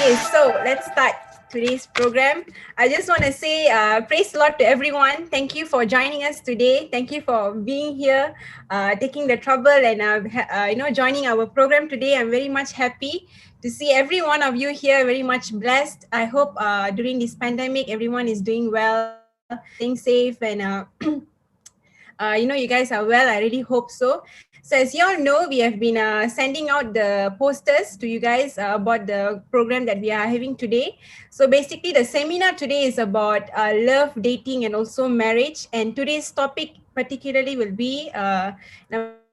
Okay, so let's start today's program. I just want to say praise the Lord to everyone. Thank you for joining us today. Thank you for being here, taking the trouble and joining our program today. I'm very much happy to see every one of you here. Very much blessed. I hope during this pandemic, everyone is doing well, staying safe, and you guys are well. I really hope so. So as you all know, we have been sending out the posters to you guys about the program that we are having today. So basically the seminar today is about love, dating, and also marriage. And today's topic particularly will be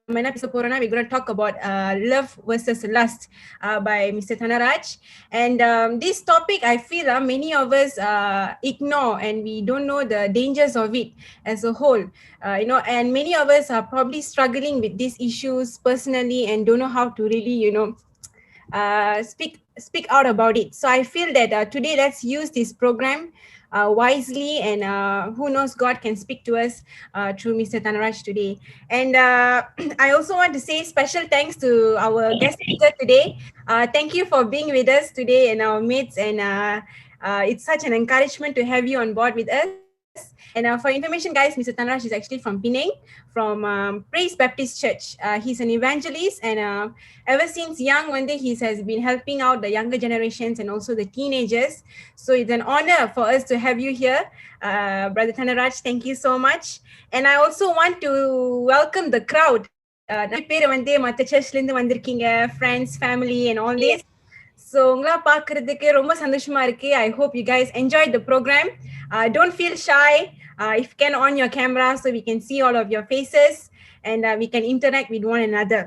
we're going to talk about love versus lust by Mr. Thanaraj. And this topic, I feel many of us ignore, and we don't know the dangers of it as a whole. And many of us are probably struggling with these issues personally and don't know how to really, speak out about it. So I feel that today let's use this program wisely, and who knows, God can speak to us through Mr. Thanaraj today. And I also want to say special thanks to our guest speaker today. Thank you for being with us today in our midst, and it's such an encouragement to have you on board with us. And for information, guys, Mr. Thanaraj is actually from Penang, from Praise Baptist Church. He's an evangelist, and ever since young, one day he has been helping out the younger generations and also the teenagers. So it's an honor for us to have you here, Brother Thanaraj. Thank you so much. And I also want to welcome the crowd. நிறைய பேர் வந்து மற்ற சர்ச்ல இருந்து வந்திருக்கீங்க, friends, family and all this. So உங்களா பார்க்கிறதுக்கு ரொம்ப சந்தோஷமா இருக்கு. I hope you guys enjoyed the program. Don't feel shy. If you can, on your camera so we can see all of your faces, and we can interact with one another.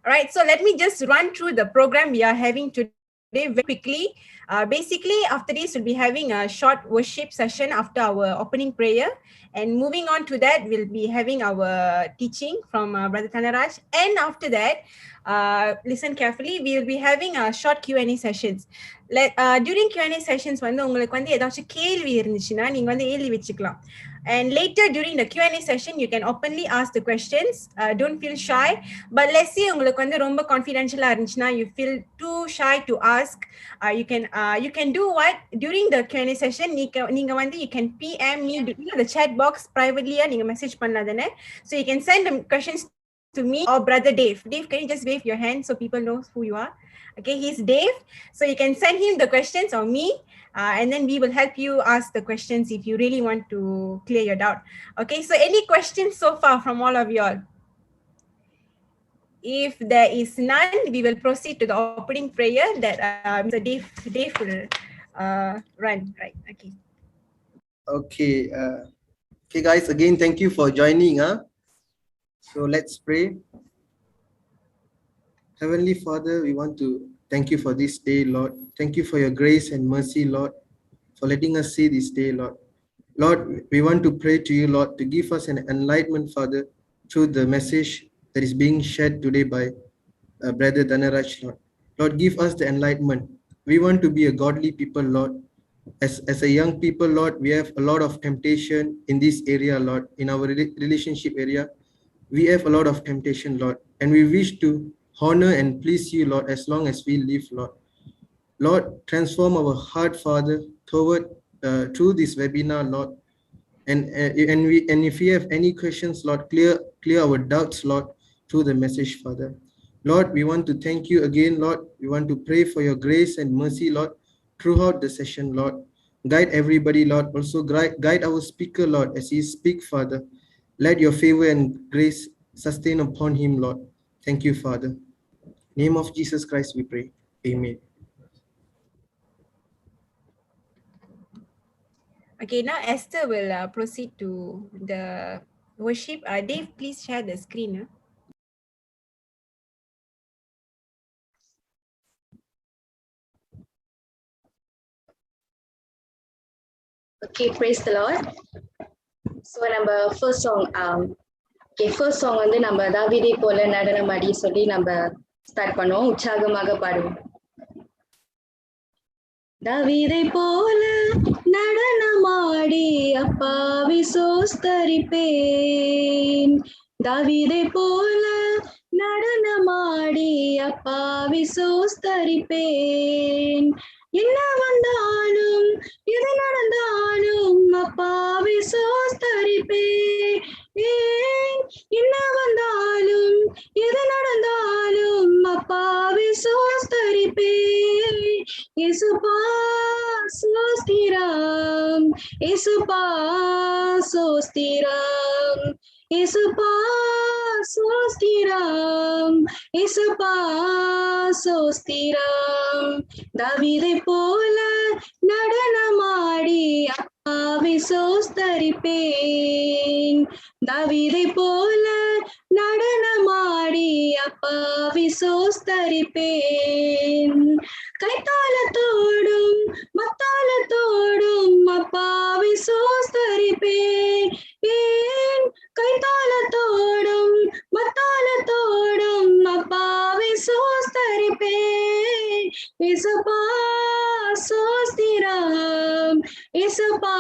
All right, so let me just run through the program we are having today very quickly. Basically, after this, we'll be having a short worship session after our opening prayer. And moving on to that, we'll be having our teaching from Brother Thanaraj. And after that, listen carefully, we will be having a short Q&A sessions. During Q&A sessions, உங்களுக்கு வந்து ஏதாச்சும் கேள்வி இருந்துச்சுன்னா நீங்க வந்து எழுதி வச்சுக்கலாம். And later during the Q&A session, you can openly ask the questions. Don't feel shy. But let's say உங்களுக்கு வந்து ரொம்ப confidential இருந்துச்சுன்னா, you feel too shy to ask. You can do what during the Q&A session. நீங்க வந்து you can PM me the chat box privately. நீங்க message பண்ணலாம் தானே. So you can send the questions to me or Brother Dave. Dave, can you just wave your hand so people know who you are? Okay, he's Dave. So you can send him the questions or me. And then we will help you ask the questions if you really want to clear your doubt. Okay, so any questions so far from all of you all? If there is none, we will proceed to the opening prayer that Mr. Dave will run. Right, okay. Okay, guys, again, thank you for joining. So let's pray. Heavenly Father, we want to thank you for this day, Lord. Thank you for your grace and mercy, Lord, for letting us see this day, Lord. Lord, we want to pray to you, Lord, to give us an enlightenment, Father, through the message that is being shared today by Brother Thanaraj, Lord. Lord, give us the enlightenment. We want to be a godly people, Lord. As a young people, Lord, we have a lot of temptation in this area, Lord, in our relationship area. We have a lot of temptation, Lord, and we wish to honor and please you, Lord, as long as we live, Lord. Lord, transform our heart, Father, toward through this webinar, Lord. And if we have any questions, Lord, clear our doubts, Lord, through the message, Father. Lord, we want to thank you again, Lord. We want to pray for your grace and mercy, Lord, throughout the session, Lord. Guide everybody, Lord. Also guide our speaker, Lord, as he speaks, Father. Let your favor and grace sustain upon him, Lord. Thank you, Father. In the name of Jesus Christ, we pray. Amen. Okay, now Esther will proceed to the worship. Dave, please share the screen. Okay, praise the Lord. So number first song வந்து நம்ம தாவீதை போல நடனமாடி சொல்லி நம்ம start பண்ணுவோம். உற்சாகமாக பாடுவோம். தாவீதை போல நடனமாடி அப்பாவை சோஸ்தரிப்பேன். தாவீதை போல நடனமாடி அப்பாவி சோஸ்தரிப்பேன். என்ன வந்தாலும் எது நடந்தாலும் அப்பாவி சோஸ்தரிப்பேன். என்ன வந்தாலும் எது நடந்தாலும் அப்பாவி சோஸ்தரிப்பேன். இயேசுப்பா சோஸ்திரம், இயேசுப்பா சோஸ்திரம், இயேசுப்பா சோஸ்திரம், இயேசுப்பா சோஸ்திரம். தாவீதை போல நடனமாடி அப்பாவி சோஸ்தரிப்பேன். தாவீதை போல நடனமாடி அப்பாவி சோஸ்தரிப்பேன். கைத்தாளத்தோடும் மத்தாளத்தோடும் அப்பாவி சோஸ்தரிப்பேன். கைத்தாளத்தோடும் மத்தாளத்தோடும் அப்பாவி சோஸ்தரிப்பேன். இயேசுப்பா சோஸ்திரம், இயேசுப்பா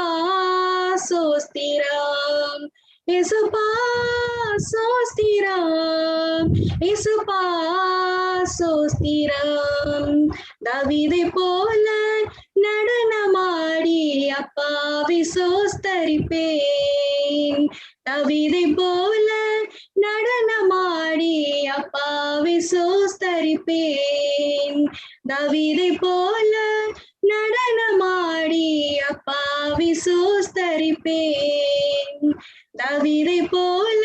சோஸ்திரம், இயேசுப்பா சோஸ்திரம், இயேசுப்பா சோஸ்திரம். தாவீதை போல நடனமாடி அப்பாவி சோஸ்தரிப்பேன். தாவீதை போல நடனமாடி அப்பாவி சோஸ்தரிப்பேன். தாவீதை போல நடனமாடி அப்பாவி சோஸ்தரிப்பேன். தாவீதை போல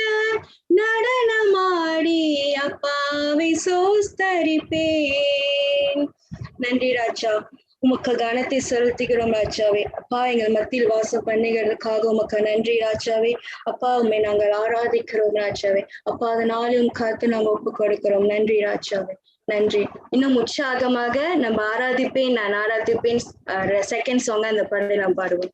நடனமாடி அப்பாவி சோஸ்தரிப்பேன். நன்றி ராஜா, உமக்கு கனத்தை செலுத்துகிறோம் ராஜாவே. அப்பா, எங்கள் மத்தியில் வாசம் பண்ணுகிறதுக்காக உமக்கு நன்றி ராஜாவே. அப்பா, உண்மை நாங்கள் ஆராதிக்கிறோம் ராஜாவே. அப்பா, அதனாலும் காத்து நாங்கள் ஒப்பு கொடுக்கிறோம். நன்றி ராஜாவே, நன்றி. இன்னும் உற்சாகமாக நம்ம ஆராதிப்பேன் நான் ஆராதிப்பேன் செகண்ட் சாங் அந்த பாடலை நாம் பாடுவோம்.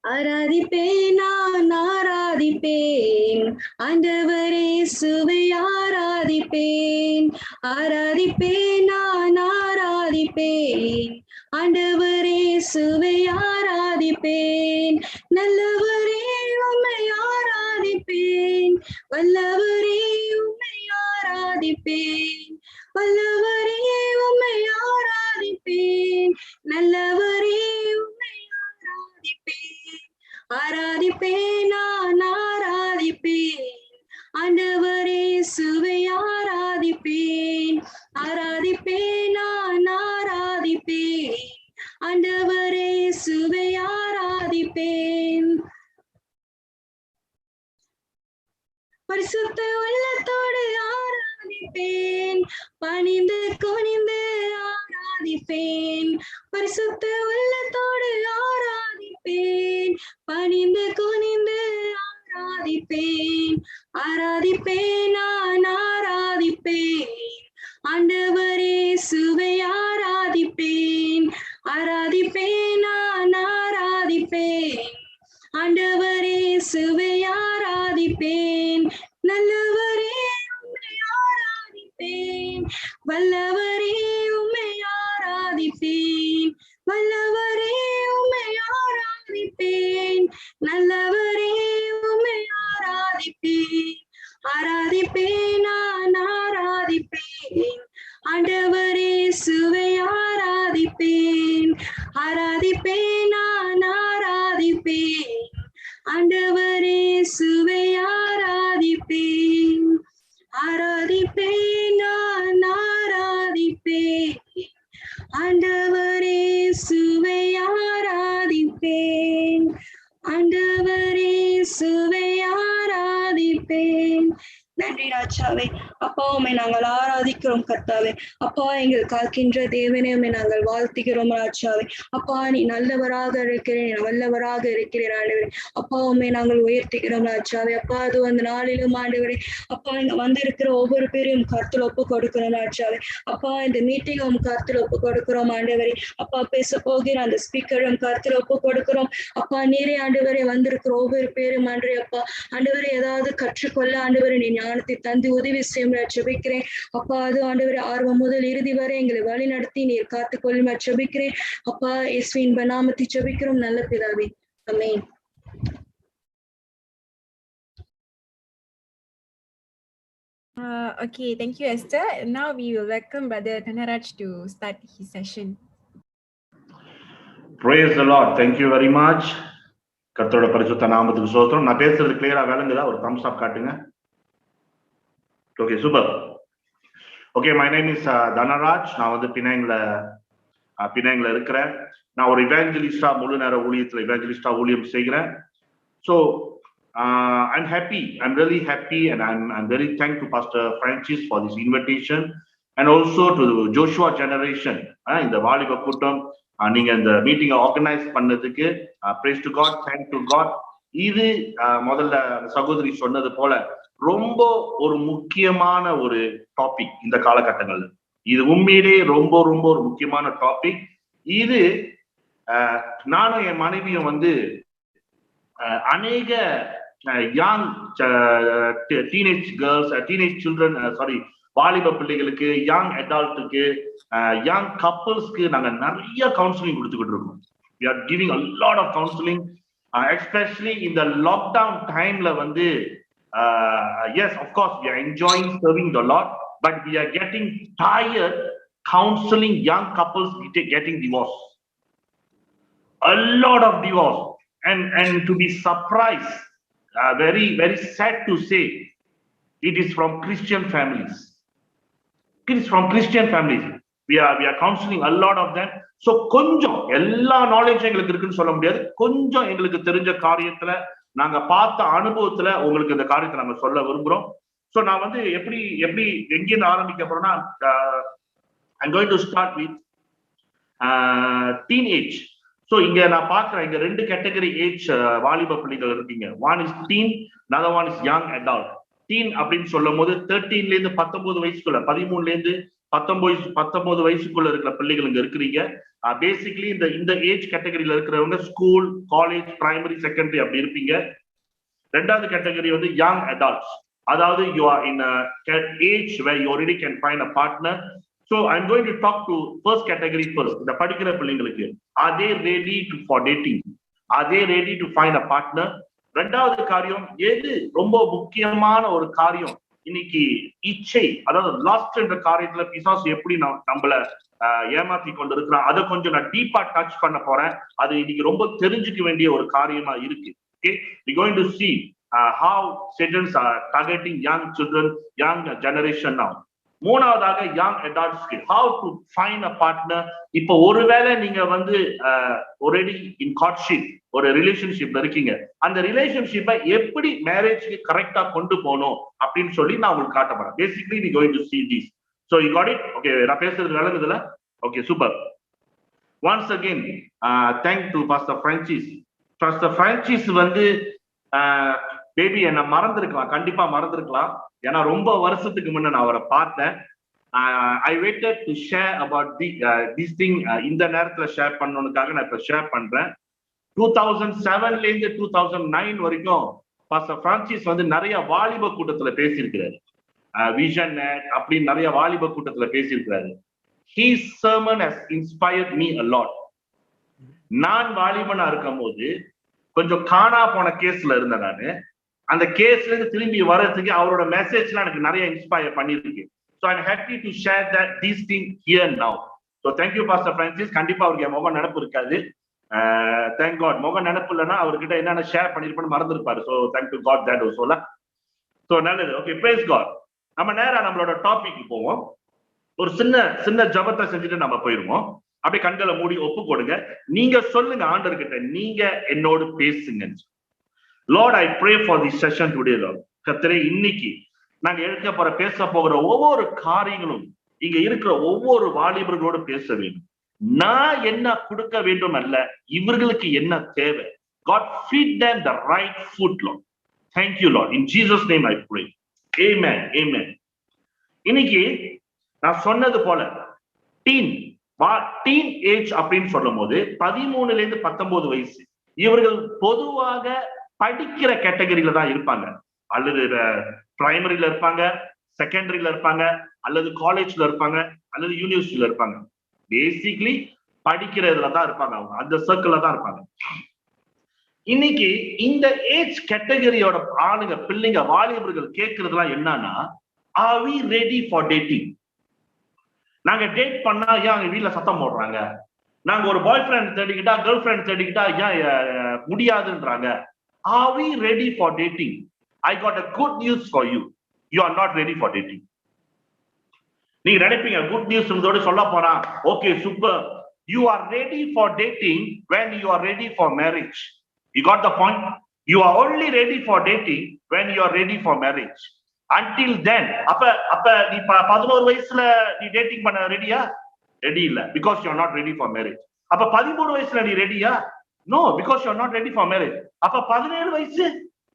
ஆராதிப்பேன் நான் ஆராதிப்பேன் ஆண்டவரே சுவை ஆராதிப்பேன். ஆராதிப்பேன் நான் ஆராதிப்பேன் ஆண்டவரே சுவை ஆராதிப்பேன். நல்லவரே உம்மை ஆராதிப்பேன், வல்லவரே உம்மை ஆராதிப்பேன், வல்லவரே உம்மை ஆராதிப்பேன், நல்லவரே உம்மை ஆராதிப்பேன். ஆராதிப்பேன் நான் ஆராதிப்பேன் ஆண்டவரே சுவை ஆராதிப்பேன். ஆராதிப்பேன் நான் ஆராதிப்பேன் ஆண்டவரே சுவை ஆராதிப்பேன். பரிசுத்த உள்ளத்தோடு ஆராதிப்பேன், பணிந்து குனிந்து ஆராதிப்பேன். பரிசுத்த உள்ளத்தோடு ஆராதிப்பேன், பணிந்து குனிந்து ஆராதிப்பேன். ஆராதிப்பேன் நான் ஆராதிப்பேன் ஆண்டவரே சுவை ஆராதிப்பேன். ஆராதிப்பேன் நான் ஆராதிப்பேன் ஆண்டவரே சுவை ஆராதிப்பேன். நல்லவரே உம்மை ஆராதிப்பேன், வல்லவரே உம்மை ஆராதிப்பேன், வல்லவரே உம்மை ஆராதிப்பேன், நல்லவரே உம்மை ஆராதிப்பேன். ஆராதிப்பேன் நான் ஆராதிப்பேன் ஆண்டவரே சுவை ஆராதிப்பேன். ஆராதிப்பேன் நான் ஆராதிப்பேன் ஆண்டவரே சுவை ஆராதிப்பேன். ஆராதிப்பேன் நான் ஆராதிப்பேன் ஆண்டவரே சுவை ஆராதிப்பேன், ஆண்டவரே சுவை ஆராதிப்பேன். நன்றி ராஜாவே. அப்பா, உம்மை நாங்கள் ஆராதிக்கிறோம் கர்த்தாவே. அப்பா, எங்கள் காக்கின்ற தேவனே, உம்மை நாங்கள் வாழ்த்துகிறோம் ராஜாவே. அப்பா, நீ நல்லவராக இருக்கிறேன், வல்லவராக இருக்கிறீர் ஆண்டவரே. அப்பா, உம்மை நாங்கள் உயர்த்துகிறோம் ராஜாவே. அப்பா, அது அந்த நாளிலும் ஆண்டவரே, அப்பா, இங்க வந்திருக்கிற ஒவ்வொரு பேரையும் கருத்தில் ஒப்பு கொடுக்கிறோம் ராஜாவே. அப்பா, இந்த மீட்டிங் உம் கருத்தில் ஒப்பு கொடுக்கிறோம் ஆண்டவரே. அப்பா, பேச போகிற அந்த ஸ்பீக்கரும் கருத்தில் ஒப்பு கொடுக்கிறோம். அப்பா, நீரே ஆண்டவரே வந்திருக்கிற ஒவ்வொரு பேரும் ஆண்டவரே, அப்பா ஆண்டவரே ஏதாவது கற்றுக்கொள்ள ஆண்டவரே நீ ஞானத்தை தந்து உதவி செய்யும் ஜெபிக்கிறேன். அப்பா, அது ஆண்டவரே ஆர்வம் முதல் இறுதி வரை எங்களை வழி நடத்தி நீர் காத்துக்கொள்ளும் ஜெபிக்கிறேன். அப்பா, இயேசுவின் நாமத்தில் ஜெபிக்கிறோம் நல்ல பிதாவே, ஆமென். Okay, thank you, Esther. Now we will welcome Brother Thanaraj to start his session. Praise the Lord. Thank you very much. கர்த்தரோட பரிசுத்த நாமத்துக்கு ஸ்தோத்திரம். நான் பேசுறது கிளியரா விளங்குதா? ஒரு thumbs up காட்டுங்க. Okay, super. Okay, my name is Dhanaraj. நான் வந்து பினாங்ல இருக்கிறேன். நான் ஒரு இவாஞ்சலிஸ்டா முழு நேர ஊழியத்துல இவாஞ்சலிஸ்டா ஊழியம் செய்கிறேன். So I'm happy. I'm really happy, and I'm very thankful to Pastor Francis for this invitation, and also to the Joshua generation. இந்த வாலிப கூட்டம் நீங்க இந்த மீட்டிங் ஆர்கனைஸ் பண்ணதுக்கு praise to God, thank to God. இது முதல்ல சகோதரி சொன்னது போல ரொம்ப ஒரு முக்கியமான ஒரு டாபிக் இந்த காலகட்டங்கள்ல. இது உண்மையிலேயே ரொம்ப ரொம்ப ஒரு முக்கியமான டாபிக். இது நானும் என் மனைவியும் வந்து அநேக young teenage girls, teenage children, வாலிப பிள்ளைகளுக்கு, யங் அடல்ட்டுக்கு, யங் கப்புள்ஸ்க்கு நாங்க நிறைய கவுன்சிலிங் கொடுத்துக்கிட்டு இருக்கோம். We are giving a lot of counseling, especially in the lockdown timeல வந்து yes, of course we are enjoying serving the Lord, but we are getting tired counseling young couples getting divorced. A lot of divorce, and to be surprised, very very sad to say, it is from Christian families. It is from Christian families. We are counseling a lot of them. So கொஞ்சம் எல்லா knowledge எங்களுக்கு இருக்குன்னு சொல்ல முடியாது. கொஞ்சம் எங்களுக்கு தெரிஞ்ச காரியத்துல நாங்க பார்த்த அனுபவத்துல உங்களுக்கு இந்த காரியத்தை நாங்க சொல்ல விரும்புறோம். ஸோ நான் வந்து எப்படி எங்கிருந்து ஆரம்பிக்க போறேன்னா, I'm going to start with teenage. So இங்க நான் பாக்குறேன், இங்க ரெண்டு கேட்டகரி ஏஜ் வாலிப பிள்ளைகள் இருக்கீங்க. One is teen, another one is young adult. Teen அப்படின்னு சொல்லும் போது 13ல இருந்து 19 வயசுக்குள்ள, 13ல இருந்து 19 வயசுக்குள்ள இருக்கிற பிள்ளைகள் இங்க இருக்கிறீங்க. பேசிக்கலி இந்த ஏஜ் கேட்டகரியில இருக்கிறவங்க ஸ்கூல், காலேஜ், பிரைமரி, செகண்டரி அப்படி இருப்பீங்க. ரெண்டாவது கேட்டகரி வந்து யங் அடல்ட்ஸ், அதாவது you are in age where you already can find a partner. So I'm going to talk to first category first. இந்த படிக்கிற பிள்ளைங்களுக்கு, are they ready for dating? Are they ready to find a partner? ரெண்டாவது காரியம், எது ரொம்ப முக்கியமான ஒரு காரியம் இன்னைக்கு, இச்சை, அதாவது லாஸ்ட் என்ற காரியத்துல பிசாசு எப்படி நம்மள ஏமாத்தி கொண்டு இருக்கிறான், அதை கொஞ்சம் நான் டீப்பா டச் பண்ண போறேன். அது இன்னைக்கு ரொம்ப தெரிஞ்சுக்க வேண்டிய ஒரு காரியமா இருக்கு. Okay, we going to see how Satans are targeting young children, young generation now. மூணாவதாக young அடல்ட்ஸ்க்கு, how to find a partner. இப்போ ஒருவேளை நீங்க வந்து already in courtship, ஒரு ரிலேஷன்ஷிப்ல இருக்கீங்க, அந்த ரிலேஷன்ஷிப்பை எப்படி மேரேஜ்க்கு கரெக்டா கொண்டு போகணும் அப்படின்னு சொல்லி நான் உங்களுக்கு காட்ட போறேன். Basically we going to see this. So you got it? Okay, நான் பேசுறது விளங்குதுல? Okay, super. Once again, thank to Pastor Francis. Pastor Francis வந்து பேபி என்ன மறந்துருக்கலாம், கண்டிப்பா மறந்துருக்கலாம். ஏன்னா ரொம்ப வருஷத்துக்கு முன்ன நான் அவரை பார்த்தேன். I waited to share about this thing. இந்த நேரத்துல ஷேர் பண்ணணுக்காக நான் இப்ப ஷேர் பண்றேன். 2007ல இருந்து 2009 வரைக்கும் பாஸ்டர் பிரான்சிஸ் வந்து நிறைய வாலிப கூட்டத்துல பேசியிருக்கிறாரு. விஷன் அப்படின்னு நிறைய வாலிப கூட்டத்துல பேசியிருக்கிறாரு. His sermon has inspired me a lot. நான் வாலிபனா இருக்கும் போது கொஞ்சம் காணா போன கேஸ்ல இருந்தேன். நானு அந்த கேஸ்ல இருந்து திரும்பி வர்றதுக்கு அவரோட மெசேஜ்லாம் எனக்கு நிறைய இன்ஸ்பயர் பண்ணிருக்கு. So I'm happy to share this thing here now. So thank you Pastor Francis. கண்டிப்பா அவருக்கு முக நினைப்பு இருக்காது. Thank God. முக நினைப்பு இல்லைன்னா அவர்கிட்ட என்னென்ன share பண்ணிருப்பேன்னு மறந்துருப்பாரு. So thank to God that also. So நல்லது. Okay, praise God. நம்ம நேரா நம்மளோட டாபிக் போவோம். ஒரு சின்ன ஜபத்தை செஞ்சுட்டு நம்ம போயிருவோம். அப்படியே கண்களை மூடி ஒப்பு கொடுங்க. நீங்க சொல்லுங்க ஆண்டவர்கிட்ட, நீங்க என்னோடு பேசுங்க. Lord, I pray for this session today, Lord. கர்த்தரே, இன்னைக்கு நாங்க பேச போகிற ஒவ்வொரு காரியங்களும் இங்க இருக்கிற ஒவ்வொரு வாலிபர்களோடு பேச வேண்டும். நான் என்ன கொடுக்க வேண்டும் அல்ல, இவர்களுக்கு என்ன தேவை. God, feed them the right food, Lord. Thank you, Lord. In Jesus' name I pray. Amen. Amen. இன்னைக்கு நான் சொன்னது போல டீன் ஏஜ் அப்படின்னு சொல்லும் போது 13ல இருந்து 19 வயசு, இவர்கள் பொதுவாக படிக்கிற கேட்டகரியில தான் இருப்பாங்க. அல்லது பிரைமரியில இருப்பாங்க, செகண்டரியில இருப்பாங்க, அல்லது காலேஜ்ல இருப்பாங்க, அல்லது யூனிவர்சிட்டியில இருப்பாங்க. பேசிக்லி படிக்கிறதுல தான் இருப்பாங்க. அவங்க அந்த சர்க்கிள்ல தான் இருப்பாங்க. இன்னைக்கு இந்த ஏஜ் கேட்டகரியோட ஆளுங்க, பிள்ளைங்க, வாலிபர்கள் கேட்கறதுலாம் என்னன்னா, Are we ready for dating? நாங்க டேட் பண்ணா ஏன் அவங்க வீட்டுல சத்தம் போடுறாங்க? நாங்க ஒரு பாய் ஃப்ரெண்ட் தேடிக்கிட்டா கேர்ள் ஃப்ரெண்ட் தேடிக்கிட்டா ஏன் முடியாதுன்றாங்க? Are we ready for dating? I got a good news for you. You are not ready for dating. நீங்க நினைப்பீங்க குட் நியூஸ் இருந்தோட சொல்ல போறான். Okay super. You are ready for dating when you are ready for marriage. You got the point? You are only ready for dating when you are ready for marriage. Until then, அப்ப நீ 11 வயசுல நீ dating பண்ண ரெடியா? Ready இல்ல, because you are not ready for marriage. அப்ப 13 வயசுல நீ ரெடியா? No, because you are not ready for marriage. அப்ப 17 வயசு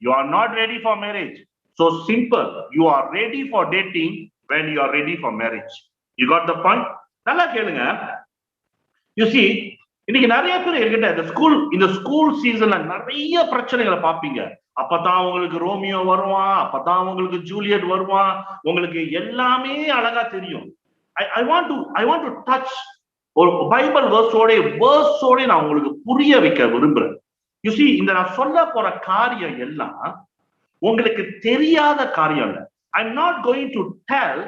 you are not ready for marriage. So simple. You are ready for dating when you are ready for marriage. You got the point? நல்லா கேளுங்க. You see, இன்னைக்கு நிறைய பேர் என்கிட்ட இந்த school சீசன்ல நிறைய பிரச்சனைகளை பாப்பீங்க. அப்பதான் உங்களுக்கு ரோமியோ வருவான், அப்பதான் உங்களுக்கு ஜூலியட் வருவான், உங்களுக்கு எல்லாமே அழகா தெரியும். I want to touch ஒரு பைபிள் வேர்ஸோட நான் உங்களுக்கு புரிய வைக்க விரும்புறேன். You see, இந்த நான் சொல்ல போற காரியம் எல்லாம் உங்களுக்கு தெரியாத காரியம் இல்ல. I'm not going to tell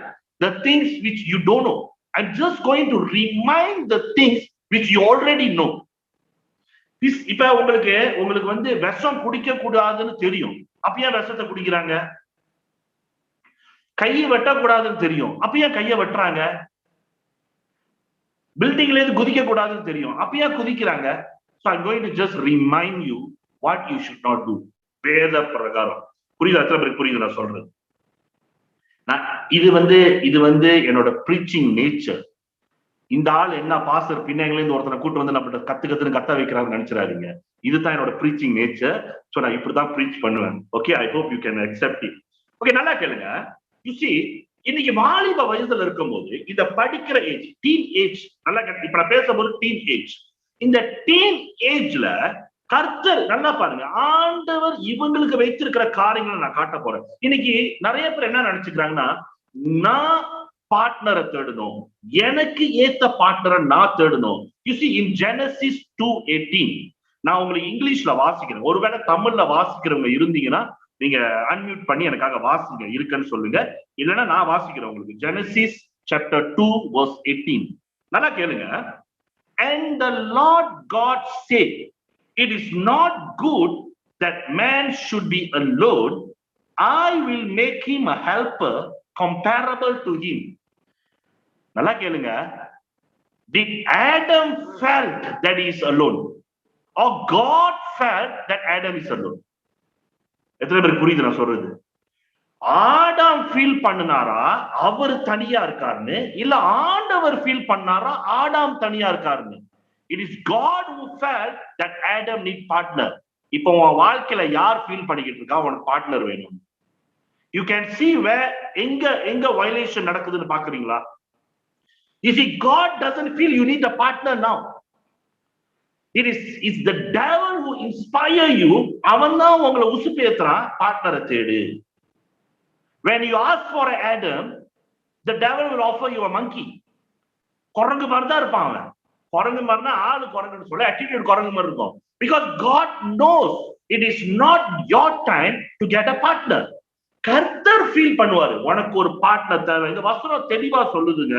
the things which you don't know. I'm just going to remind the things which you already know. இப்ப உங்களுக்கு விஷம் குடிக்க கூடாதுன்னு தெரியும், அப்ப ஏன் விஷத்தை குடிக்கிறாங்க? கையை வெட்டக்கூடாதுன்னு தெரியும், அப்ப ஏன் கையை வெட்டுறாங்க? பில்டிங்ல இருந்து குதிக்க கூடாதுன்னு தெரியும், அப்ப ஏன் குதிக்கிறாங்க? So I'm going to just remind you what you should not do. வேத பிரகாரம். புரியுது? எத்தனை பேருக்கு புரியுது நான் சொல்றது? இது என்னோட preaching nature. இந்த ஆள் என்ன பாஸ்டர் பின்னாங்களே இருந்து ஒருத்தனை கூட்டு வந்து நம்ம கத்துன்னு கத்த வைக்கிறாருன்னு நினைச்சிடாதீங்க. இதுதான் என்னோட preaching nature. So நான் இப்படிதான் preach பண்ணுவேன். Okay, I hope you can accept it. Okay, நல்லா கேளுங்க. You see, இன்னைக்கு வாலிப வயசுல இருக்கும்போது இந்த படிக்கிற ஏஜ், டீன் ஏஜ், நல்லா இப்ப நான் பேசும்போது டீன் ஏஜ், இந்த டீன் ஏஜ்ல கர்த்தர் நல்லா பாருங்க, ஆண்டவர் இவங்களுக்கு வைத்திருக்கிற காரியங்களை நான் காட்ட போறேன். இன்னைக்கு நிறைய பேர் என்ன நினைச்சுக்கிறாங்கன்னா, நான் பார்ட்னரை தேடணும், எனக்கு ஏத்த பார்ட்னரை நான் தேடணும். You see, in Genesis 2:18 நான் உங்களுக்கு இங்கிலீஷ்ல வாசிக்கிறேன். ஒருவேளை தமிழ்ல வாசிக்கிறவங்க இருந்தீங்கன்னா நீங்க அன்மியூட் பண்ணி எனக்காக வாசிங்க, இருக்குன்னு சொல்லுங்க. இல்லைன்னா நான் வாசிக்கிறேன் உங்களுக்கு. Genesis chapter 2 verse 18. நல்லா கேளுங்க. And the Lord God said, it is not good that man should be alone. I will make him a helper comparable to him. நல்லா கேளுங்க. Did Adam felt that he is alone, or God felt that Adam is alone? எத்தனை பேருக்கு புரியுது நான் சொல்றது? Adam feel பண்ணினாரா அவர் தனியா இருக்காருன்னு, இல்ல ஆண்டவர் ஃபீல் பண்ணாரா ஆடாம் தனியா இருக்காருன்னு? It is God who felt that Adam need partner. இப்போ உன் வாழ்க்கையில யார் ஃபீல் பண்ணிக்கிட்டு இருக்கா உனக்கு பார்ட்னர் வேணும்? You can see where எங்க violation நடக்குதுன்னு பாக்குறீங்களா? You see, God doesn't feel you need a partner now. It's the devil who inspire you. அவன் தான் உங்களை உசுப்பேத்துறான், பார்ட்னரை தேடு. When you ask for an Adam, the devil will offer you a monkey. குரங்கு மாதிரி தான் இருப்பான் அவன். குரங்கு மாதிரினா ஆளு குரங்குன்னு சொல்ல, attitude குரங்கு மாதிரி இருக்கும். Because God knows it is not your time to get a partner. கர்த்தர் ஃபீல் பண்ணுவாரு உனக்கு ஒரு பார்ட்னர் தேவை. இந்த வசனம் தெளிவா சொல்லுதுங்க.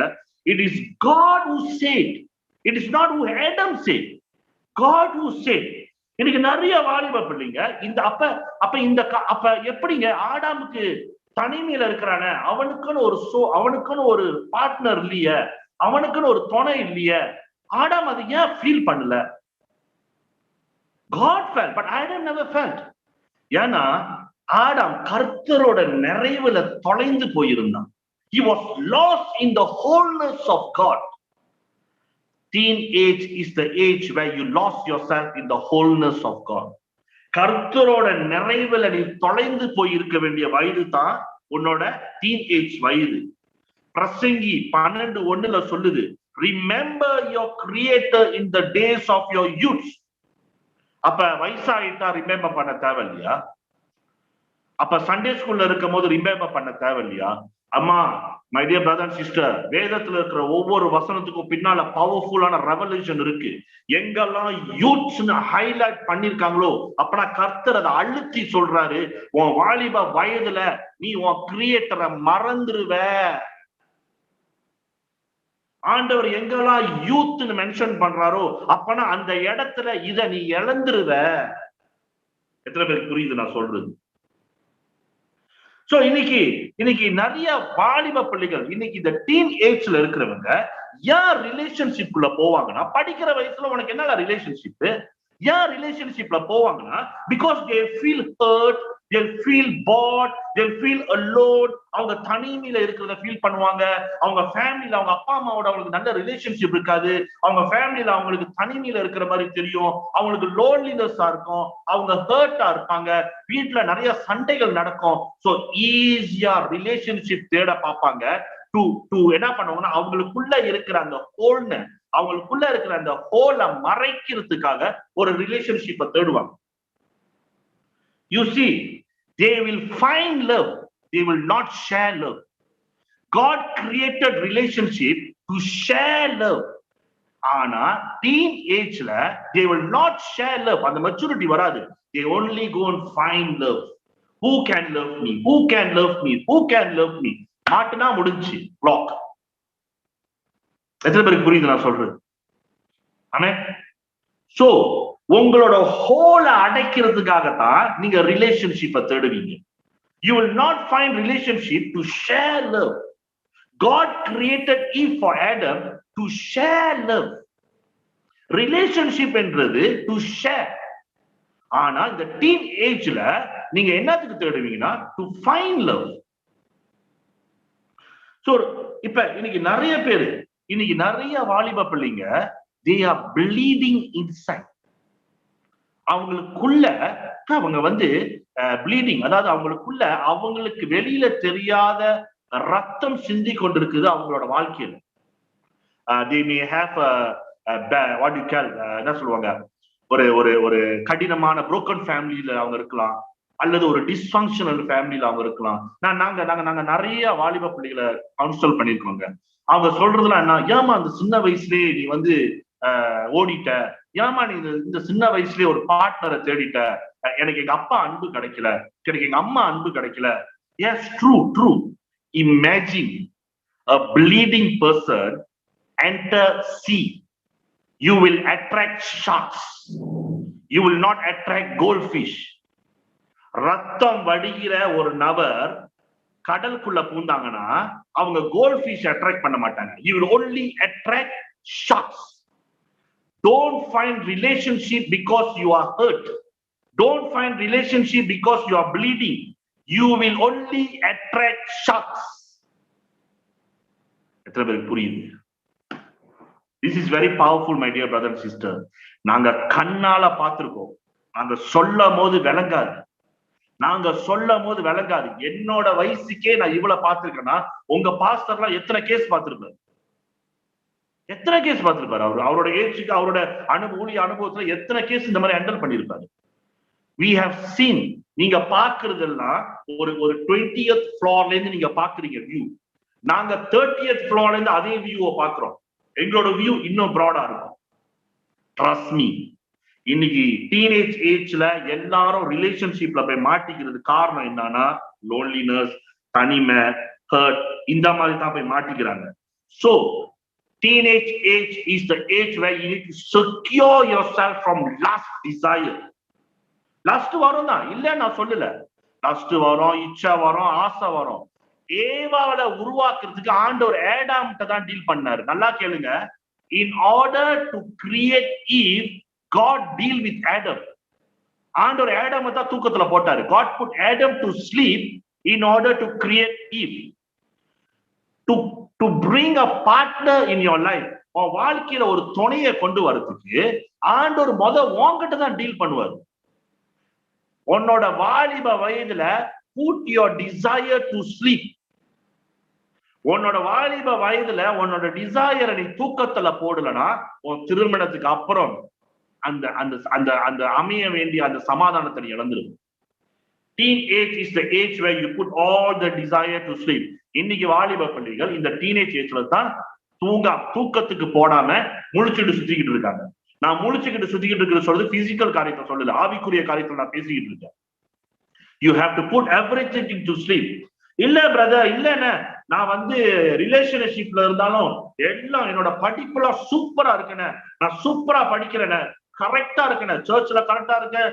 It is God who said. It is not who Adam said. God who said. இன்னைக்கு நிறைய வாலிப பிள்ளைங்க இந்த அப்ப எப்படிங்க ஆடாமுக்கு தனிமையில இருக்கிறானே, அவனுக்குன்னு ஒரு பார்ட்னர் இல்லையே, அவனுக்குன்னு ஒரு துணை இல்லையே, ஆடாம் அது ஏன் ஃபீல் பண்ணல? God felt, but Adam never felt. ஏன்னா ஆடாம் கர்த்தரோட நிறைவுல தொலைந்து போயிருந்தான். He was lost in the wholeness of God. Teen age is the age where you lost yourself in the wholeness of God. கர்த்தரோட நிறைவுல நீ தொலைந்து போய் இருக்க வேண்டிய வயது தான் உன்னோட டீன் ஏஜ் வயது. பிரசங்கி 12:1 சொல்லுது, remember your creator in the days of your youth. அப்ப வயசாயிட்டா ரிமெம்பர் பண்ண தேவை இல்லையா? அப்ப சண்டே ஸ்கூல்ல இருக்கும் போது ரிமெம்பர் பண்ண தேவை இல்லையா? அம்மா, my dear brother and sister, வேதத்துல இருக்கிற ஒவ்வொரு வசனத்துக்கும் பின்னால பவர்ஃபுல்லான ரெவல்யூஷன் இருக்கு. எங்கெல்லாம் யூத்ஸ்னு ஹைலைட் பண்ணிருக்காங்களோ அப்பனா கர்த்தர் அதை அழுத்தி சொல்றாரு, உன் வாலிப வயதுல நீ உன் கிரியேட்டரை மறந்துருவ. ஆண்டவர் எங்கெல்லாம் யூத்னு மென்ஷன் பண்றாரோ அப்பனா அந்த இடத்துல இத நீ இழந்துருவ. எத்தனை பேருக்கு புரியுது நான் சொல்றது? சோ இன்னைக்கு நிறைய வாலிப பிள்ளைகள், இன்னைக்கு இந்த டீன் ஏஜ்ல இருக்கிறவங்க ஏன் ரிலேஷன்ஷிப்ல போவாங்கன்னா, படிக்கிற வயசுல உனக்கு என்ன ரிலேஷன்ஷிப், ஏன் ரிலேஷன்ஷிப்ல போவாங்கன்னா, because they feel hurt, they feel bored, they feel alone. அவங்க தனிமையில இருக்கிறத ஃபீல் பண்ணுவாங்க. அவங்க ஃபேமிலில அவங்க அப்பா அம்மாவோட அவங்களுக்கு நல்ல ரிலேஷன்ஷிப் இருக்காது. அவங்க ஃபேமிலில அவங்களுக்கு தனிமையில இருக்கிற மாதிரி தெரியும். அவங்களுக்கு லோன்லினஸா இருக்கும். அவங்க ஹர்ட்டா இருப்பாங்க. வீட்டுல நிறைய சண்டைகள் நடக்கும். சோ ஈஸியா ரிலேஷன்ஷிப் தேட பார்ப்பாங்க. டு என்ன பண்ணுவாங்கன்னா, அவங்களுக்குள்ள இருக்கிற அந்த ஹோல்னு, அவங்களுக்குள்ள இருக்கிற அந்த ஹோல மறைக்கிறதுக்காக ஒரு ரிலேஷன்ஷிப்பை தேடுவாங்க. You see, they will find love, they will not share love. God created relationship to share love. ஆனா டீன் ஏஜ்ல they will not share love. அந்த மெச்சூரிட்டி வராது. They only go and find love. Who can love me? Who can love me? Who can love me? மாட்டுனா முடிஞ்சு black. எத்தனை பேருக்கு புரியுது நான் சொல்றது? ஆமென். சோ உங்களோட ஹோல அடைக்கிறதுக்காகத்தான் நீங்க ரிலேஷன்ஷிப்பை தேடுவீங்க. You will not find relationship to share love. God created Eve for Adam to share love. Relationship என்றது to share. ஆனா இந்த டீன் ஏஜ்ல நீங்க என்னத்துக்கு தேடுவீங்கன்னா, to find love. சோ இப்ப இன்னைக்கு நிறைய வாலிப பிள்ளைங்க, they are bleeding inside. அவங்களுக்குள்ள அவங்க ப்ளீடிங், அதாவது அவங்களுக்குள்ள அவங்களுக்கு வெளியில தெரியாத ரத்தம் சிந்தி கொண்டிருக்குது அவங்களோட வாழ்க்கையில. they may have what you call, என்ன சொல்லுவாங்க, ஒரு கடினமான broken ஃபேமிலியில அவங்க இருக்கலாம், அல்லது ஒரு டிஸ்ஃபங்க்ஷனல் ஃபேமிலியில அவங்க இருக்கலாம். நாங்க நிறைய வாலிப பிள்ளைகளை கவுன்சில் பண்ணிருக்கோங்க. அவங்க சொல்றதுலாம் என்ன, ஏமா அந்த சின்ன வயசுலயே நீ ஓடிட்ட, ஏமா நீ இந்த சின்ன வயசுலயே ஒரு பார்ட்னரை தேடிட்ட, எனக்கு எங்க அப்பா அன்பு கிடைக்கல, எனக்கு எங்க அம்மா அன்பு கிடைக்கல. Yes, true. Imagine a bleeding person enter sea. You will attract sharks. You will not attract goldfish. ரத்தம் வடிகிற ஒரு நபர் கடலுக்குள்ள பூந்தாங்கன்னா அவங்க கோல்ட்ஃபிஷ் அட்ராக்ட் பண்ண மாட்டாங்க. You will only attract sharks. Don't find relationship because you are hurt. Don't find relationship because you are bleeding. You will only attract sharks. எத்தனை பேருக்கு புரியுது? This is very powerful, my dear brother and sister. நாங்க கண்ணால பார்த்திருக்கோம். நாங்க சொல்லும் போது விளங்காது. என்னோட வயசுக்கே நான் இவ்வளவு பார்த்திருக்கேன்னா, உங்க பாஸ்டர்லாம் எத்தனை கேஸ் பார்த்திருப்பாரு? அவரோட ஏஜுக்கு, அவரோட அனுபவத்துல எத்தனை கேஸ் இந்த மாதிரி ஹேண்டில் பண்ணிருப்பாரு? We have seen. நீங்க பாக்குறதெல்லாம் ஒரு 20th ஃப்ளோர்ல இருந்து நீங்க பாக்குறீங்க வியூ. நாங்க 30th ஃப்ளோர்ல இருந்து அதே வியூவை பாக்குறோம். எங்களோட வியூ இன்னும் ப்ராடா இருக்கும். Trust me. இன்னைக்கு டீனேஜ் ஏஜ்ல எல்லாரும் ரிலேஷன்ஷிப்ல போய் மாட்டிக்கிறது காரணம் என்னன்னா, லோன்லினஸ், தனிமை, ஹர்ட், இந்த மாதிரி தான் போய் மாட்டிக்கிறாங்க. So teenage age is the age where you need to secure yourself from lust, desire. Lost வரும் தான், இல்ல நான் சொல்லல. லஸ்ட் வரும், இச்சை வரும், ஆசை வரும். ஏவாள உருவாக்குறதுக்கு ஆண்டவர் ஆடாம்கிட்ட தான் டீல் பண்ணாரு. நல்லா கேளுங்க. In order to create Eve, God deal with Adam. ஆண்டவர் ஆடாமை தான் தூக்கத்துல போட்டாரு. God put Adam to sleep in order to create Eve. To bring a partner in your life. உன் வாழ்க்கையில ஒரு துணையை கொண்டு வரதுக்கு ஆண்டவர் உன்கிட்ட தான் டீல் பண்ணுவாரு. உன்னோட வாலிப வயதுல put your desire to sleep. உன்னோட வாலிப வயதுல உன்னோட டிசையரை நீ தூக்கத்துல போடலனா, உன் திருமணத்துக்கு அப்புறம் அந்த அந்த அந்த அந்த அமைய வேண்டிய அந்த சமாதானத்தை நீ இழந்துரும். Teen age is the age where you put all the desire to sleep. இன்னைக்கு வாலிப பள்ளிகள் இந்த டீனேஜ் ஏஜ்ல தான் தூக்கத்துக்கு போடாம முழிச்சுட்டு சுத்திக்கிட்டு இருக்காங்க. நான் முழிச்சுக்கிட்டு சுத்திக்கிட்டு இருக்கிறது சொல்றது பிசிக்கல் காரியத்தை சொல்லல, ஆவிக்குரிய காரியத்தை நான் பேசிக்கிட்டு இருக்கேன். You have to put everything to sleep. இல்ல பிரதர், இல்லன்னு நான் வந்து ரிலேஷன்ஷிப்ல இருந்தாலும் எல்லாம் என்னோட படிப்புல சூப்பரா இருக்குன்னு, நான் சூப்பரா படிக்கிறேன்னு, கரெக்டா இருக்குன்னு, சர்ச்ல கரெக்டா இருக்கேன்,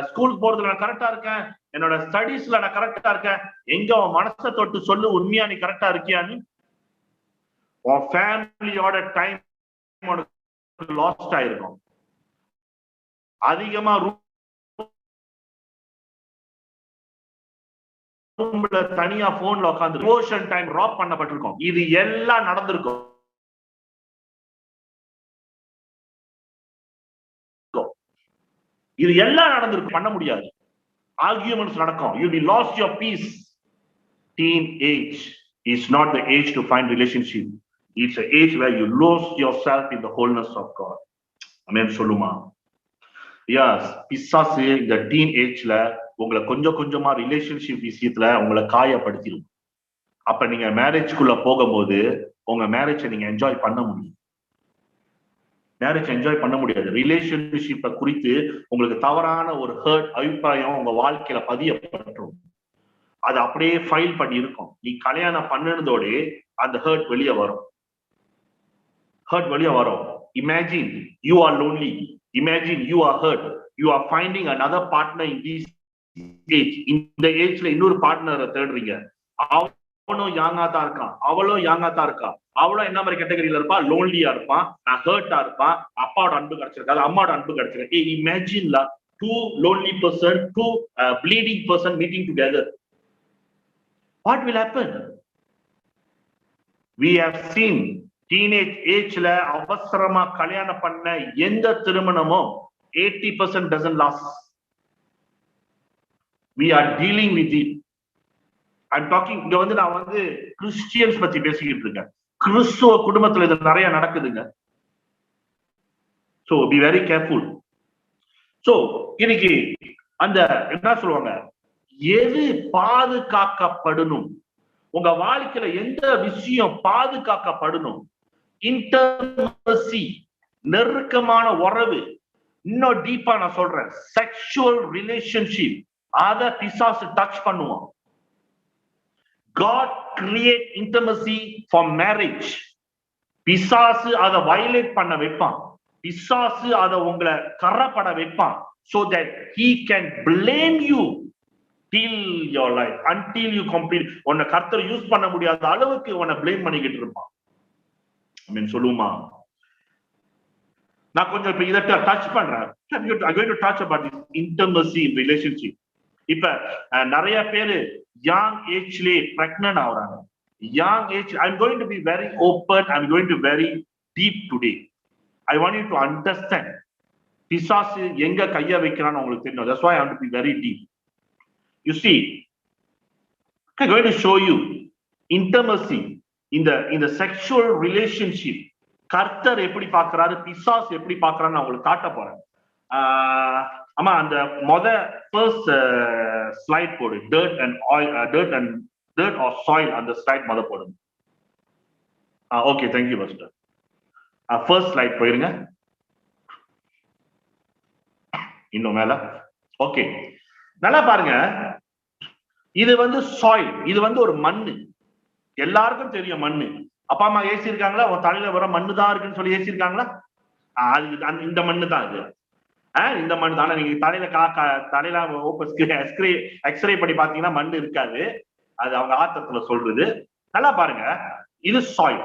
ஸ்கூலுக்கு போறதுல நான் கரெக்டா இருக்கேன், என்னோட ஸ்டடீஸ்ல நான் கரெக்டா இருக்கேன். எங்க உன் மனசை தொட்டு சொல்லு, உண்மையா நீ கரெக்டா இருக்கியான்னு. உன் ஃபேமிலியோட டைம் லாஸ்ட் ஆயிருக்கும். அதிகமா ரூம்ல தனியா போன்ல உட்கார்ந்து டிவோஷன் டைம் ராப் பண்ணப்பட்டிருக்கும். இது எல்லாம் நடந்திருக்கும். இது எல்லாம் நடந்திருக்கும், பண்ண முடியாது. ஆர்கியூமெண்ட்ஸ் நடக்கும். You will lost your peace. Teen age is not the age to find relationship. It's an age where you lose yourself in the wholeness of God. Amen சொல்லுமா? Yes, பிசாசு இந்த டீன் ஏஜ்ல உங்களை கொஞ்சம் கொஞ்சமா ரிலேஷன்ஷிப் விஷயத்துல உங்களை காயப்படுத்திடும். அப்ப நீங்க மேரேஜ்குள்ள போகும்போது உங்க மேரேஜை நீங்க என்ஜாய் பண்ண முடியும். மேரேஜ் என்ஜாய் பண்ண முடியாது. ரிலேஷன்ஷிப்பை குறித்து உங்களுக்கு தவறான ஒரு ஹர்ட் அபிப்பிராயம் உங்க வாழ்க்கையில பதியப்பட்டுரும். அது அப்படியே ஃபைல் பண்ணி இருக்கும். நீ கல்யாணம் பண்ணினதோட அந்த ஹர்ட் வெளியே வரும். Imagine you are lonely. Imagine you are hurt. You are finding another partner in this age. இந்த ஏஜ்ல இன்னொரு பார்ட்னரை தேடுறீங்க. அவனும் யாங்கா தான் இருக்கான், அவளும் யாங்கா தான் இருக்கா. அவளும் என்ன மாதிரி கேட்டகரியில இருப்பா? லோன்லியா இருப்பான், ஹர்ட்டா இருப்பான், அப்பாவோட அன்பு கிடைச்சிருக்காது, அம்மாவோட அன்பு கிடைச்சிருக்கு. Imagine two lonely person, two bleeding person meeting together. What will happen? We have seen teenage ஏஜ்ல அவசரமா கல்யாணம் பண்ண எந்த திருமணமும் 80% doesn't last. We are dealing with it. I'm talking, இங்க வந்து நான் வந்து கிறிஸ்டியன்ஸ் பத்தி பேசிக்கிட்டு இருக்கேன். கிறிஸ்துவ குடும்பத்துல இது நிறைய நடக்குதுங்க. So be very careful. So இன்னைக்கு அந்த என்ன சொல்லுவாங்க, எது பாதுகாக்கப்படணும், உங்க வாழ்க்கையில எந்த விஷயம் பாதுகாக்கப்படணும்? இன்டர்மசி, நெருக்கமான உறவு. இன்னும் டீப்பா நான் சொல்றேன், செக்ஷுவல் ரிலேஷன்ஷிப். அத பிசாசு டச் பண்ணுவான். God create intimacy for marriage. பிசாசு அதை வயலேட் பண்ண வைப்பான். பிசாசு அதை உங்களை கரப்பட வைப்பான். So that he can blame you till your life, until you complete. உன்னை கர்த்தர் யூஸ் பண்ண முடியாத அளவுக்கு உன்னை blame பண்ணிக்கிட்டு இருப்பான். I சொல்லுமா? நான் கொஞ்சம் இப்ப இதை டச் பண்றேன். I'm going to touch about this intimacy in relationship. இப்ப நிறைய பேரு யங் ஏஜ்லயே பிரெக்னன்ட் ஆகுறாங்க. Young age, I'm going to be very open, I'm going to very deep today. I want you to understand. பிசாசு எங்க கைய வைக்கிறான்னு உங்களுக்கு தெரியும். That's why I want to be very deep. You see, I'm going to show you intimacy in the sexual relationship. கர்த்தர் எப்படி பார்க்கிறாரு, பிசாசு எப்படி பார்க்கிறான்னு நான் உங்களுக்கு காட்ட போறேன். ஆமா, அந்த ஃபர்ஸ்ட் ஸ்லைட் போடு. dirt or soil அந்த ஸ்லைட் போடுங்க. Okay, thank you pastor. First slide போயிருங்க, இன்னும் மேல. ஓகே, நல்லா பாருங்க. இது வந்து சாயில், இது வந்து ஒரு மண்ணு. எல்லாருக்கும் தெரியும் மண்ணு. அப்பா அம்மா ஏசி இருக்காங்களா? உன் தலையில வர மண்ணு தான் இருக்குன்னு சொல்லி ஏசி இருக்காங்களா? இந்த மண்ணு தான் இது. இந்த மண் தானே. நீங்க தலையில எக்ஸ்ரே படி பாத்தீங்கன்னா மண் இருக்காது. அது அவங்க ஆத்தத்துல சொல்றது. நல்லா பாருங்க, இது சாயில்.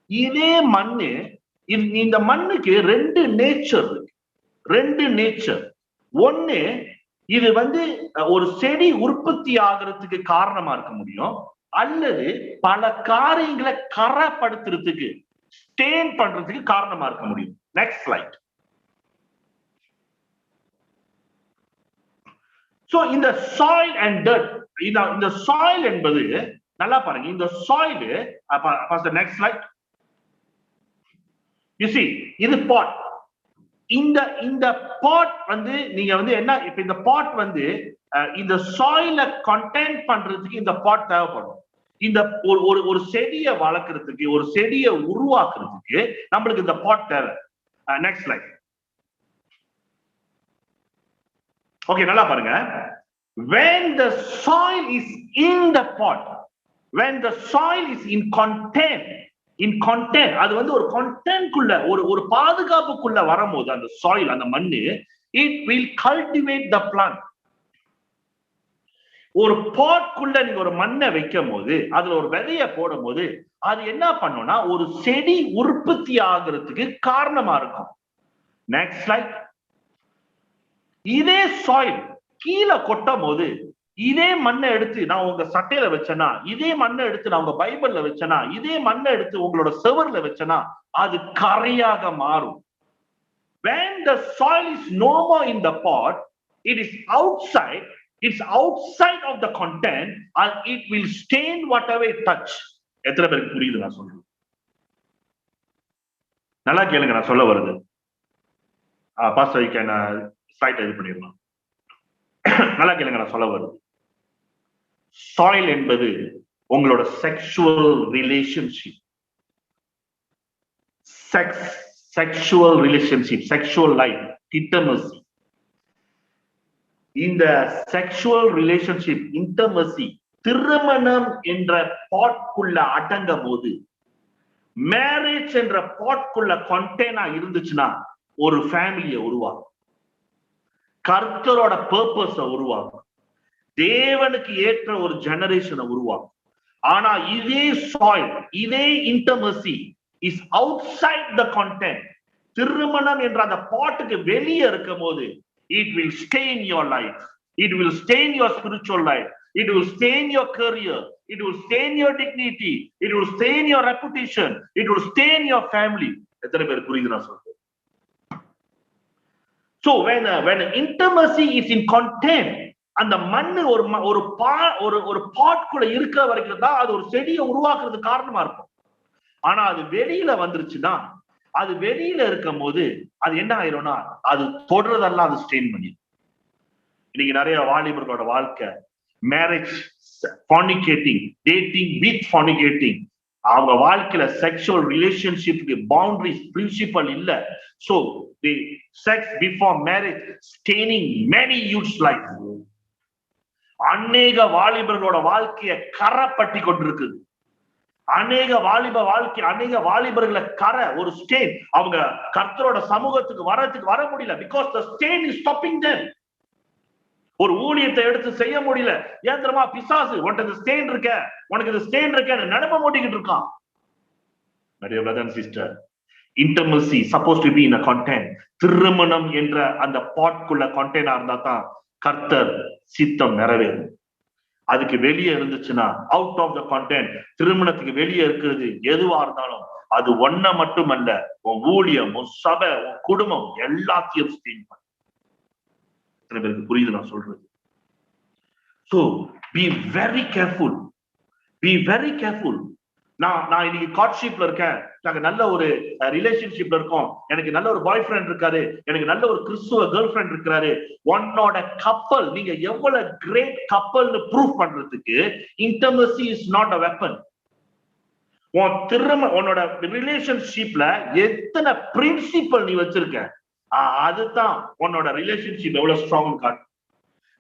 இதே மண்ணு, இந்த மண்ணுக்கு ரெண்டு நேச்சர். ஒண்ணு, இது வந்து ஒரு செடி உற்பத்தி ஆகிறதுக்கு காரணமா இருக்க முடியும், அல்லது பல காரியங்களை கரப்படுத்துறதுக்கு, ஸ்டெயின் பண்றதுக்கு காரணமா இருக்க முடியும். Next slide. So இந்த சாயில் அண்ட் டர்ட், இந்த சாயில் என்பது நல்லா பாருங்க. இந்த soil, next slide. You see, இது பாட். இந்த பாட் வந்து நீங்க வந்து என்ன இப்ப இந்த பாட் வந்து இந்த சாயில கண்டெயின் பண்றதுக்கு இந்த பாட் தேவைப்படும். இந்த ஒரு செடியை வளர்க்கறதுக்கு, ஒரு செடியை உருவாக்குறதுக்கு நம்மளுக்கு இந்த பாட் தேவை. Next slide. ஓகே, நல்லா பாருங்க. When the soil is in the pot, when the soil is in content, அது வந்து ஒரு கண்டென்ட்குள்ள, ஒரு பாதுகாப்புக்குள்ள வரும்போது அந்த சாயில், அந்த மண்ணு, it will cultivate the plant. ஒரு பாட்குள்ள நீங்க ஒரு மண்ணை வைக்கும் போது, அதுல ஒரு விதைய போடும் போது அது என்ன பண்ணும்னா ஒரு செடி உற்பத்தி ஆகிறதுக்கு காரணமா இருக்கும். Next slide. இதே சாயில் கீழே கொட்டும் போது, இதே மண்ணை எடுத்து நான் உங்க சட்டையில வச்சேன்னா, இதே மண்ணை எடுத்து நான் உங்க பைபிள்ல வச்சேன்னா, இதே மண்ணை எடுத்து உங்களோட செவர்ல வச்சேன்னா அது கரையாக மாறும். When the soil is no more in the pot, it is outside. It's outside of the content and it will stain whatever it touch. எத்தனை பேருக்கு புரியுது நான் சொல்றேன்? நல்லா கேளுங்க நான் சொல்ல வருது. பாஸ்டர் யூ கேன் ஸ்லைட் இது பண்ணிடலாம். நல்லா கேளுங்க நான் சொல்ல வருது. சாயில் என்பது உங்களோட sexual relationship, sexual relationship, sexual life, intimacy. இந்த செக்ஷுவல் ரிலேஷன்ஷிப், இன்டிமசி திருமணம் என்ற பாட்குள்ள அடங்கும் போது, மேரேஜ் என்ற பாட்குள்ள கண்டெய்னா இருந்துச்சுன்னா ஒரு ஃபேமிலியை உருவாக்கும், கர்த்தரோட பர்பஸ உருவாக்கும், தேவனுக்கு ஏற்ற ஒரு ஜெனரேஷனை உருவாக்கும். ஆனா இதே சாயில், இதே intimacy is outside the content. திருமணம் என்ற அந்த பாட்டுக்கு வெளியே இருக்கும் போது it will stain your life, it will stain your spiritual life, it will stain your career, it will stain your dignity, it will stain your reputation, it will stain your family. எத்தனை பேர் புரியுது நான் சொல்றேன்? So when intimacy is in content, அந்த மண்ணு ஒரு பாட்குள்ள இருக்கிற வரைக்கும் தான் அது ஒரு செடியை உருவாக்குறது காரணமா இருக்கும். ஆனா அது வெளியில வந்துருச்சுன்னா, அது வெளியில இருக்கும் போது அது என்ன ஆயிரும்னா அது தொடர்றதெல்லாம் அது ஸ்டெயின் பண்ணிடும். இன்னைக்கு நிறைய வாலிபர்களோட வாழ்க்கை மேரேஜ், ஃபார்னிகேட்டிங், டேட்டிங் வித் ஃபார்னிகேட்டிங், அவங்க வாழ்க்கையில செக்ஷுவல் ரிலேஷன்ஷிப்க்கு பவுண்டரிஸ், பிரின்சிபல் இல்ல. So the sex before marriage staining many youths life. அநேக வாலிபர்களோட வாழ்க்கையை கரப்பட்டி கொண்டிருக்குது. அநேக வாலிபர்களை ஒரு ஸ்டெயின், அவங்க கர்த்தரோட சமூகத்துக்கு வர முடியல. Because the stain is stopping them. ஒரு ஊழியத்தை எடுத்து செய்ய முடியல. ஏன் தெரியுமா? பிசாசு உனக்கு இந்த ஸ்டெயின் இருக்க, உனக்கு இந்த ஸ்டெயின் இருக்கன்னு நடம மூட்டிக்கிட்டு இருக்கான். நிறைய brother and sister, intimacy suppose to be in a content. திருமணம் என்ற அந்த பாட்குள்ள கண்டெய்னா இருந்தா தான் கர்த்தர் சித்தம் நிறைவேறும். அதுக்கு வெளியே இருந்துச்சுன்னா, அவுட் ஆஃப் த கண்டென்ட், திருமணத்துக்கு வெளியே இருக்கிறது எதுவா இருந்தாலும் அது ஒன்ன மட்டுமல்ல, உன் ஊழியம், உன் சபை, உன் குடும்பம் எல்லாத்தையும் ஸ்டெயின் பண்ண. சில பேருக்கு புரியுது நான் சொல்றது? So be very careful, be very careful. நான் இன்னைக்கு காட்ஷிப்ல இருக்கேன், நாங்க நல்ல ஒரு ரிலேஷன்ஷிப்ல இருக்கோம், எனக்கு நல்ல ஒரு பாய் ஃப்ரெண்ட் இருக்காரு, எனக்கு நல்ல ஒரு கிறிஸ்துவ கேர்ள் ஃப்ரெண்ட் இருக்காரு. உன்னோட கப்பல், நீங்க எவ்வளவு கிரேட் கப்பல்னு ப்ரூவ் பண்றதுக்கு intimacy is not a weapon. உன்னோட ரிலேஷன்ஷிப்ல எத்தனை பிரின்சிபல் நீ வச்சிருக்க, அதுதான் உன்னோட ரிலேஷன்ஷிப் எவ்வளவு ஸ்ட்ராங் காட்டும்.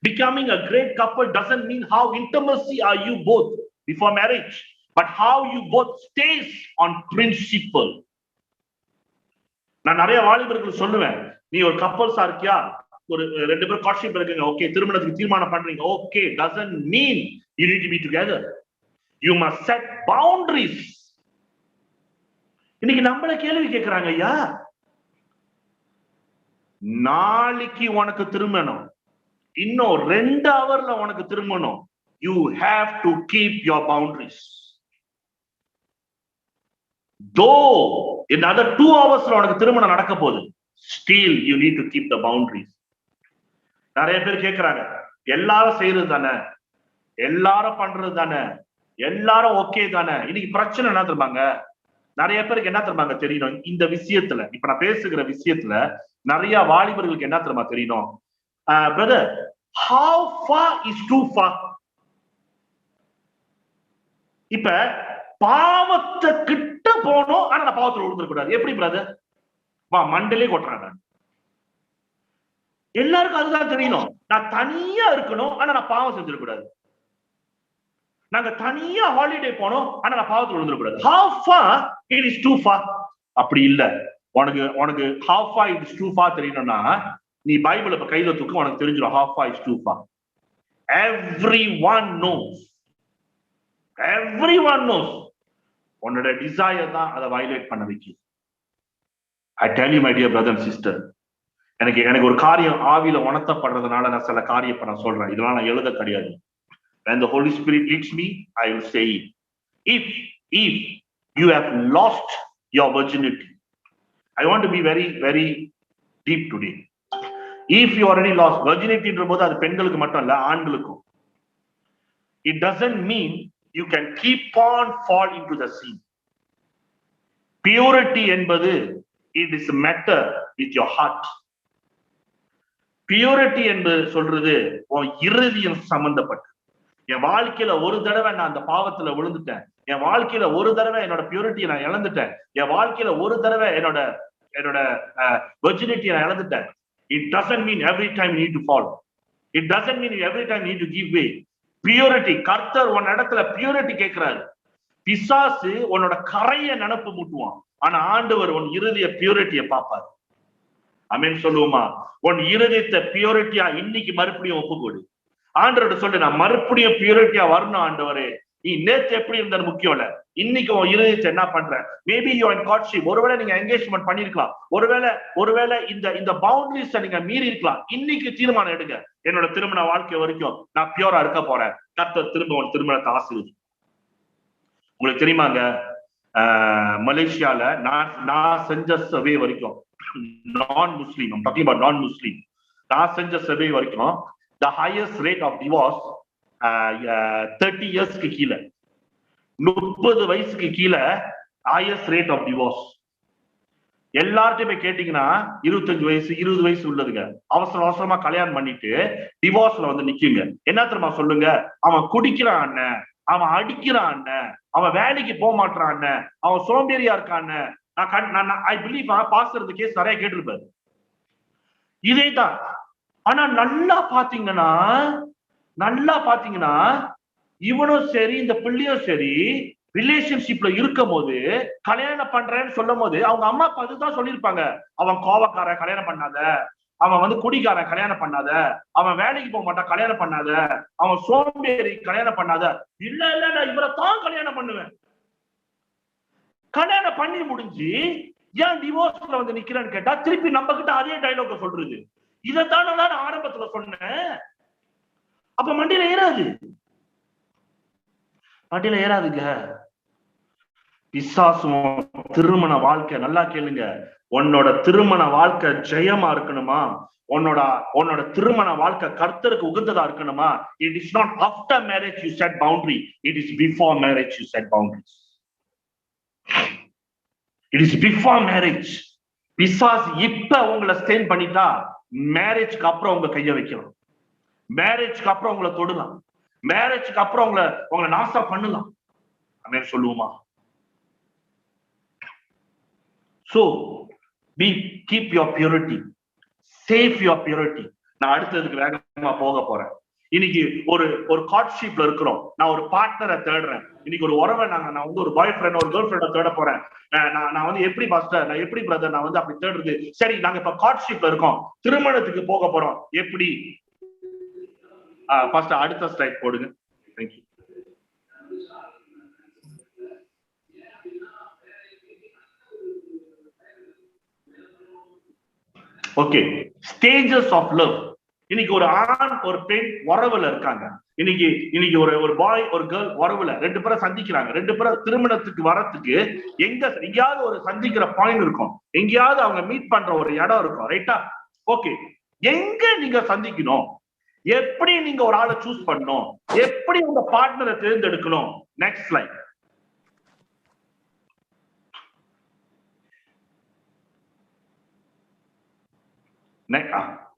Becoming a great couple doesn't mean how intimacy are you both before marriage, but how you both stays on principle. நான் நிறைய வாலிபர்கள் சொல்லுவேன், நீ ஒரு கப்பல்ஸா இருக்கியா, ஒரு ரெண்டு பேரும் காட்ஷிப் இருக்குங்க, ஓகே, திருமணத்துக்கு தீர்மானம் பண்றீங்க, okay, doesn't mean you need to be together. You must set boundaries. இன்னைக்கு நம்மள கேள்வி கேட்கறாங்க, ஐயா நாளைக்கு உனக்கு திருமணம், இன்னும் 2 ஹவர்ல உனக்கு திருமணம், you have to keep your boundaries. Though in another 2 hours உனக்கு திருமணம் நடக்க போகுது, still you need to keep the boundaries. நிறைய பேர் கேட்கறாங்க, எல்லாரும் செய்யறது தானே, எல்லாரும் பண்றது தானே, எல்லாரும் ஓகே தானே. இன்னைக்கு பிரச்சனை என்ன தெரியுமாங்க, நிறைய பேருக்கு என்ன தெரியுமாங்க தெரியணும், இந்த விஷயத்துல இப்ப நான் பேசுகிற விஷயத்துல நிறைய வாலிபர்களுக்கு என்ன தெரியுமா தெரியணும், brother, how far is too far? இப்ப பாவத்தை கிட்ட போனோம், ஆனா நான் பாவத்துல விழுந்துடக்கூடாது. எப்படி பிரதர்? வா மண்டலே கொட்டுறாங்க. எல்லாருக்கும் அதுதான் தெரியணும். நான் தனியா இருக்கணும், ஆனா நான் பாவம் செஞ்சிடக்கூடாது. நாங்க தனியா ஹாலிடே போனோம், ஆனா நான் பாவத்துல விழுந்துடக்கூடாது. How far it is too far? அப்படி இல்ல. உனக்கு how far it is too far தெரியணும்னா நீ பைபிளை இப்ப கையில தூக்கு, உனக்கு தெரிஞ்சிடும் how far is too far. Everyone knows. Everyone knows. உன்னோட டிசையர் தான் அதை வயலேட் பண்ண வைக்கும். I tell you my dear brother and sister, எனக்கு ஒரு காரியம் ஆவியில உணர்த்தப்படுறதுனால நான் சில காரியத்தை நான் சொல்றேன். இதெல்லாம் நான் எழுத கிடையாது. When the Holy Spirit leads me, I will say it. If you have lost your virginity, I want to be very, very deep today. If you already lost virginity, என்றபோது அது பெண்களுக்கு மட்டும் இல்ல, ஆண்களுக்கும். It doesn't mean you can keep on fall into the sin. Purity என்பது it is a matter with your heart. Purity என்பது சொல்றது உன் இருதயம் சம்பந்தப்பட்ட. என் வாழ்க்கையில ஒரு தடவை நான் அந்த பாவத்துல விழுந்துட்டேன், என் வாழ்க்கையில ஒரு தடவை என்னோட பியூரிட்டியை நான் இழந்துட்டேன், என் வாழ்க்கையில ஒரு தடவை என்னோட virginity நான் இழந்துட்டேன். It doesn't mean every time you need to fall. It doesn't mean every time you need to give way. Purity, கர்த்தர் உன் இடத்துல பியூரிட்டி கேட்கிறாரு. பிசாசு உன்னோட கரைய நினப்பு முட்டுவான், ஆனா ஆண்டவர் உன் இருதய பியூரிட்டியை பார்ப்பாரு. ஆமென் சொல்லுவோமா? உன் இருதயத்தை பியூரிட்டியா இன்னைக்கு மறுபடியும் ஒப்புக்கொடு. ஆண்டவர்கிட்ட சொல்லு, நான் மறுபடியும் பியூரிட்டியா வரணும் ஆண்டவரே. நீ நேத்து எப்படி இருந்தது முக்கியம் இல்ல, இன்னைக்கு உன் இருதயத்தை என்ன பண்ற? மேபி யூ இன் காட்ஷிப், ஒருவேளை நீங்க என்கேஜ்மெண்ட் பண்ணிருக்கலாம், ஒருவேளை இந்த பவுண்டரிஸ் நீங்க மீறி இருக்கலாம். இன்னைக்கு தீர்மானம் எடுங்க, என்னோட திருமண வாழ்க்கை வரைக்கும் நான் பியூரா இருக்க போறேன். கர்த்தர் திரும்ப உன் திருமணத்தை ஆசீர்வதி. உங்களுக்கு தெரியுமாங்க, மலேசியால நான் செஞ்ச சபை வரைக்கும் நான் முஸ்லீம், நான் முஸ்லீம், நான் செஞ்ச சபை வரைக்கும் the highest rate of divorce 30 yearsக்கு கீழே, 30 வயசுக்கு கீழே highest rate of divorce. எல்லார்ட்டையுமே கேட்டீங்கன்னா 25 வயசு 20 வயசு உள்ளதுங்க அவசரமா கல்யாணம் பண்ணிட்டு டிவோர்ஸ்ல வந்து நிக்குங்க. என்ன தெரியுமா சொல்லுங்க? அவன் குடிக்கிறான் அண்ணன், அவன் அடிக்கிறான் அண்ணன், அவன் வேலைக்கு போக மாட்டான் அண்ணன், அவன் சோம்பேறியா இருக்கான் அண்ணன். I believe பாஸ்டர் இந்த கேஸ் நிறைய கேட்டிருப்பாரு. இதேதான். ஆனா நல்லா பாத்தீங்கன்னா இவனும் சரி இந்த பிள்ளையும் சரி ரிலேஷன்ஷிப்ல இருக்கும் போது கல்யாணம் பண்றேன்னு சொல்லும் போது அவங்க அம்மா அப்பா அதுதான் சொல்லியிருப்பாங்க. அவன் கோவக்காரன் கல்யாணம் பண்ணாத, அவன் வந்து குடிக்காரன் கல்யாணம் பண்ணாத, அவன் வேலைக்கு போக மாட்டான் கல்யாணம் பண்ணாத, அவன் சோம்பேறி கல்யாணம் பண்ணாத. இல்ல நான் இவரைத்தான் கல்யாணம் பண்ணுவேன். கல்யாணம் பண்ணி முடிஞ்சு ஏன் டிவோர்ஸ்ல வந்து நிக்கிறேன்னு கேட்டா திருப்பி நம்ம கிட்ட அதே டைலாக சொல்றது. இதைத்தான் நான் ஆரம்பத்துல சொன்னேன். அப்ப மண்டியில ஏறாதுங்க. பிசாசும் திருமண வாழ்க்கை நல்லா கேளுங்க. உன்னோட திருமண வாழ்க்கை ஜெயமா இருக்கணுமா, உன்னோட திருமண வாழ்க்கை கர்த்தருக்கு உகந்ததா இருக்கணுமா, it is not after marriage you set boundary, it is before marriage you set boundaries. It is before marriage. பிசாசு இப்ப உங்களை ஸ்டெயின் பண்ணிட்டா மேரேஜ்க்கு அப்புறம் உங்க கைய வைக்கலாம், மேரேஜ்க்கு அப்புறம் உங்களை தொடலாம், மேரேஜ்க்கு அப்புறம் உங்களை நாசா பண்ணலாம். அப்படின்னு சொல்லுவோமா? So keep your purity, save your purity. நான் அடுத்ததுக்கு வேகமா போக போறேன். இன்னைக்கு ஒரு கார்ட்ஷிப்ல இருக்கிறோம், நான் ஒரு பார்ட்னரை தேடுறேன். இன்னைக்கு ஒரு உறவை நான் வந்து ஒரு பாய் ஃப்ரெண்ட் ஒரு கேர்ள் ஃப்ரெண்டை தேட போறேன். நான் வந்து எப்படி பாஸ்டர், நான் எப்படி பிரதர், நான் வந்து அப்படி தேடுறது? சரி, நாங்க இப்ப கார்ட்ஷிப்ல இருக்கோம், திருமணத்துக்கு போக போறோம், எப்படி? பாஸ்டர் அடுத்த ஸ்லைட் போடுங்க. Thank you. Okay, stages of love. இன்னைக்கு ஒரு ஆண் ஒரு பெண் உறவுல இருக்காங்க. இன்னைக்கு ஒரு பாய் ஒரு கேர்ள் உறவுல ரெண்டு பேரும் சந்திக்கிறாங்க. ரெண்டு பேரும் திருமணத்துக்கு வரத்துக்கு எங்கேயாவது ஒரு சந்திக்கிற பாயிண்ட் இருக்கும், எங்கேயாவது அவங்க மீட் பண்ற ஒரு இடம் இருக்கும், ரைட்டா? ஓகே, எங்க நீங்க சந்திக்கணும், எப்படி நீங்க ஒரு ஆளை சூஸ் பண்ணணும், எப்படி உங்க பார்ட்னரை தேர்ந்தெடுக்கணும்? Next slide.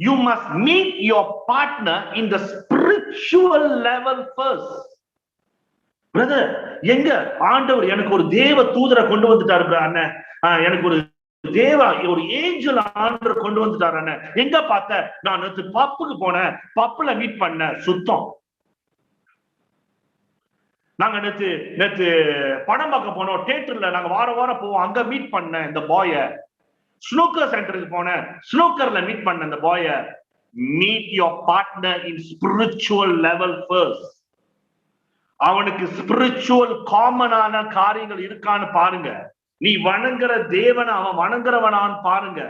You must meet your partner in the spiritual level first. Brother, எங்க ஆண்டவர் எனக்கு ஒரு தேவ தூதரை கொண்டு வந்துட்டாரு அண்ணன், எனக்கு ஒரு ஒரு ஏஞ்சல் ஆண்டவர் கொண்டு வந்துட்டாரு அண்ணன். எங்க பார்த்த? நான் நேற்று பப்புக்கு போனேன், பப்புல மீட் பண்ண. சுத்தம். நாங்க நேற்று படம் பார்க்க போனோம், தியேட்டர்ல நாங்க வாரம் போவோம், அங்க மீட் பண்ண இந்த பாய. ஸ்னூக்கர் சென்டருக்கு போனேன், ஸ்னூக்கர்ல மீட் பண்ண இந்த பாய. Meet your partner in spiritual level first. அவனுக்கு ஸ்பிரிச்சுவல் காமனான காரியங்கள் இருக்கான்னு பாருங்க. நீ வணங்குற தேவனை அவன் வணங்குறவனான்னு பாருங்க.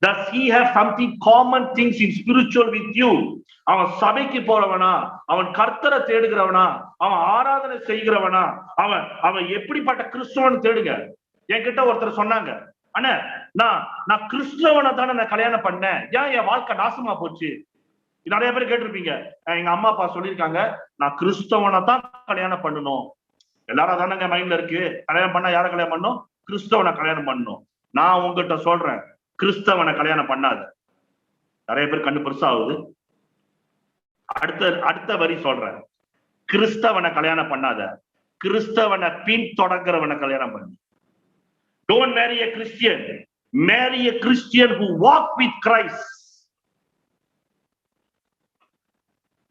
Does he have something common things in spiritual with you? அவன் சபைக்கு போறவனா, அவன் கர்த்தரை தேடுகிறவனா, அவன் ஆராதனை செய்கிறவனா, அவன் எப்படிப்பட்ட கிறிஸ்தவன் தேடுங்க. என்கிட்ட ஒருத்தர் சொன்னாங்க, அண்ணா நான் கிறிஸ்தவனை தானே நான் கல்யாணம் பண்ணேன், ஏன் என் வாழ்க்கை நாசமா போச்சு? நிறைய பேர் கேட்டிருப்பீங்க. எங்க அம்மா அப்பா சொல்லியிருக்காங்க, நான் கிறிஸ்தவனை தான் கல்யாணம் பண்ணணும். எல்லாரும் தானங்க மைண்ட்ல இருக்கு. கல்யாணம் பண்ணா யாரை கல்யாணம் பண்ணணும்? கிறிஸ்தவனை கல்யாணம் பண்ணணும். நான் உங்ககிட்ட சொல்றேன், கிறிஸ்தவனை கல்யாணம் பண்ணாத. நிறைய பேர் கண்ணு பெருசா ஆகுது. அடுத்த வரி சொல்றேன், கிறிஸ்தவனை கல்யாணம் பண்ணாத, கிறிஸ்தவனை பின்தொடர்கிறவனை கல்யாணம் பண்ணு. Don't marry a Christian, marry a Christian who walk with Christ.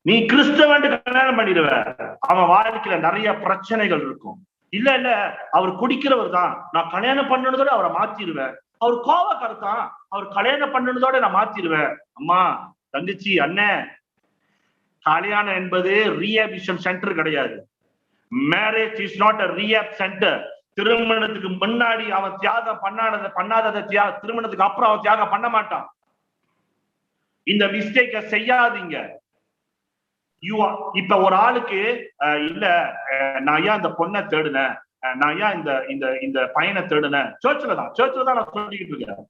நீ கிறிஸ்தவன் கல்யாணம் பண்ணிடுவ, அவன் வாழ்க்கையில நிறைய பிரச்சனைகள் இருக்கும். இல்ல அவர் குடிக்கிறவர் தான், நான் கல்யாணம் பண்ணனதோட அவரை மாத்திடுவேன். அவர் கோவக்காரத்தான், அவர் கல்யாணம் பண்ணனதோட நான் மாத்திடுவேன். அம்மா, தங்கச்சி, அண்ணன், கல்யாணம் என்பது ரீஹாபிலிட்டேஷன் சென்டர் கிடையாது. Marriage is not a rehab centre. திருமணத்துக்கு முன்னாடி அவன் தியாகம் பண்ணாததை திருமணத்துக்கு அப்புறம் அவன் தியாகம் பண்ண மாட்டான். இந்த மிஸ்டேக்க செய்யாதீங்க. இப்ப ஒரு ஆளுக்கு இல்ல, நான் ஏன் இந்த பொண்ணை தேடுனேன், நான் ஏன் இந்த பையனை தேடுனேன், சர்ச்சில் தான் நான் சொல்லிக்கிட்டு இருக்கேன்.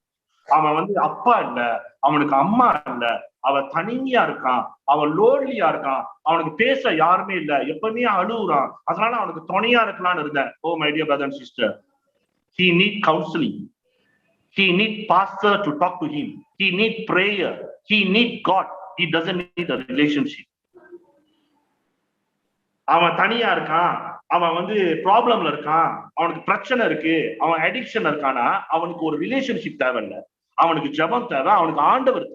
அவன் அப்பா இல்ல, அவனுக்கு அம்மா இல்ல, அவன் தனிமையா இருக்கான், அவன் லோன்லியா இருக்கான், அவனுக்கு பேச யாருமே இல்ல, எப்பவுமே அழுகுறான். அதனால அவனுக்கு துணையா இருக்கலாம்னு இருந்தேன். Oh my dear brother and sister, he need counseling, he need pastor to talk to him, he need prayer, he need God, he doesn't need a relationship. அவன் தனியா இருக்கான், அவன் ப்ராப்ளம்ல இருக்கான், அவனுக்கு பிரச்சனை இருக்கு, அவன் அடிக்ஷன் இருக்கானா, அவனுக்கு ஒரு ரிலேஷன்ஷிப் தேவையில்ல, அவனுக்கு ஜெபம் தேவை, அவனுக்கு ஆண்டவர்,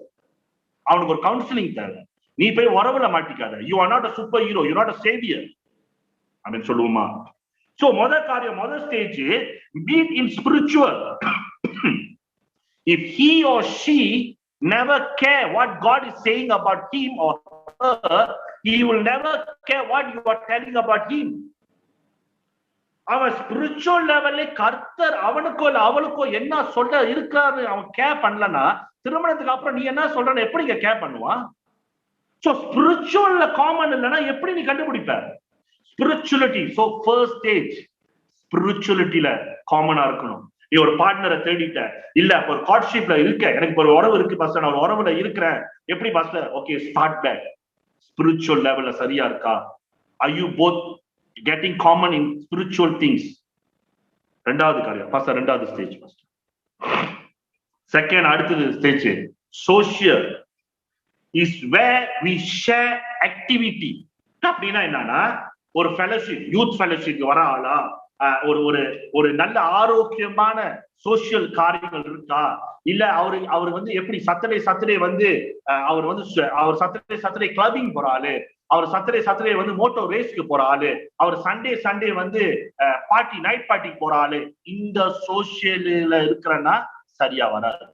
அவனுக்கு ஒரு கவுன்சிலிங் தேவை. நீ போய் உறவுல மாட்டிக்காத. You are not a super hero, you not a saviour அப்படின்னு சொல்லுவோமா? சோ முதல் stage, be in spiritual. If he or she never care what God is saying about him or her, he will never care what you are telling about him. அவன் spiritual லெவல்ல கர்த்தர் அவனுக்கோ இல்ல அவளுக்கோ என்ன சொல்ல இருக்காரு அவன் கேர் பண்ணலன்னா, திருமணத்துக்கு அப்புறம் நீ என்ன சொல்றன்னு எப்படி கேர் பண்ணுவான்? சோ ஸ்பிரிச்சுவல்ல காமன் இல்லைன்னா எப்படி நீ கண்டுபிடிப்ப? ஸ்பிரிச்சுவலிட்டி. சோ ஃபர்ஸ்ட் ஸ்டேஜ் ஸ்பிரிச்சுவலிட்டியில காமனா இருக்கணும். நீ ஒரு பார்ட்னரை தேடிட்ட, இல்ல ஒரு கார்ட்ஷிப்ல இருக்க, எனக்கு ஒரு உறவு இருக்கு பாஸ்டர், நான் ஒரு உறவுல இருக்கிறேன், எப்படி pastor? Okay, start back. Spiritual லெவல்ல சரியா இருக்கா? Are you both getting common in spiritual things? ரெண்டாவது காரியம் பாஸ்டர், ரெண்டாவது ஸ்டேஜ் பாஸ்டர். செகண்ட், அடுத்தது stage social is where we share activity. அப்படின்னா என்னன்னா, ஒரு ஃபெலோஷிப், யூத் ஃபெலோஷிப் வர ஆளா, ஒரு நல்ல ஆரோக்கியமான சோசியல் காரியங்கள் இருக்கா, இல்ல அவரு எப்படி சட்டர்டே அவர் சட்டர்டே கிளப்பிங் போற ஆளு, அவர் சட்டர்டே மோட்டோ ரேஸ்க்கு போற ஆளு, அவர் சண்டே பார்ட்டி, நைட் பார்ட்டி போற ஆளு. இந்த சோசியல்ல இருக்கிறன்னா சரியா வராது.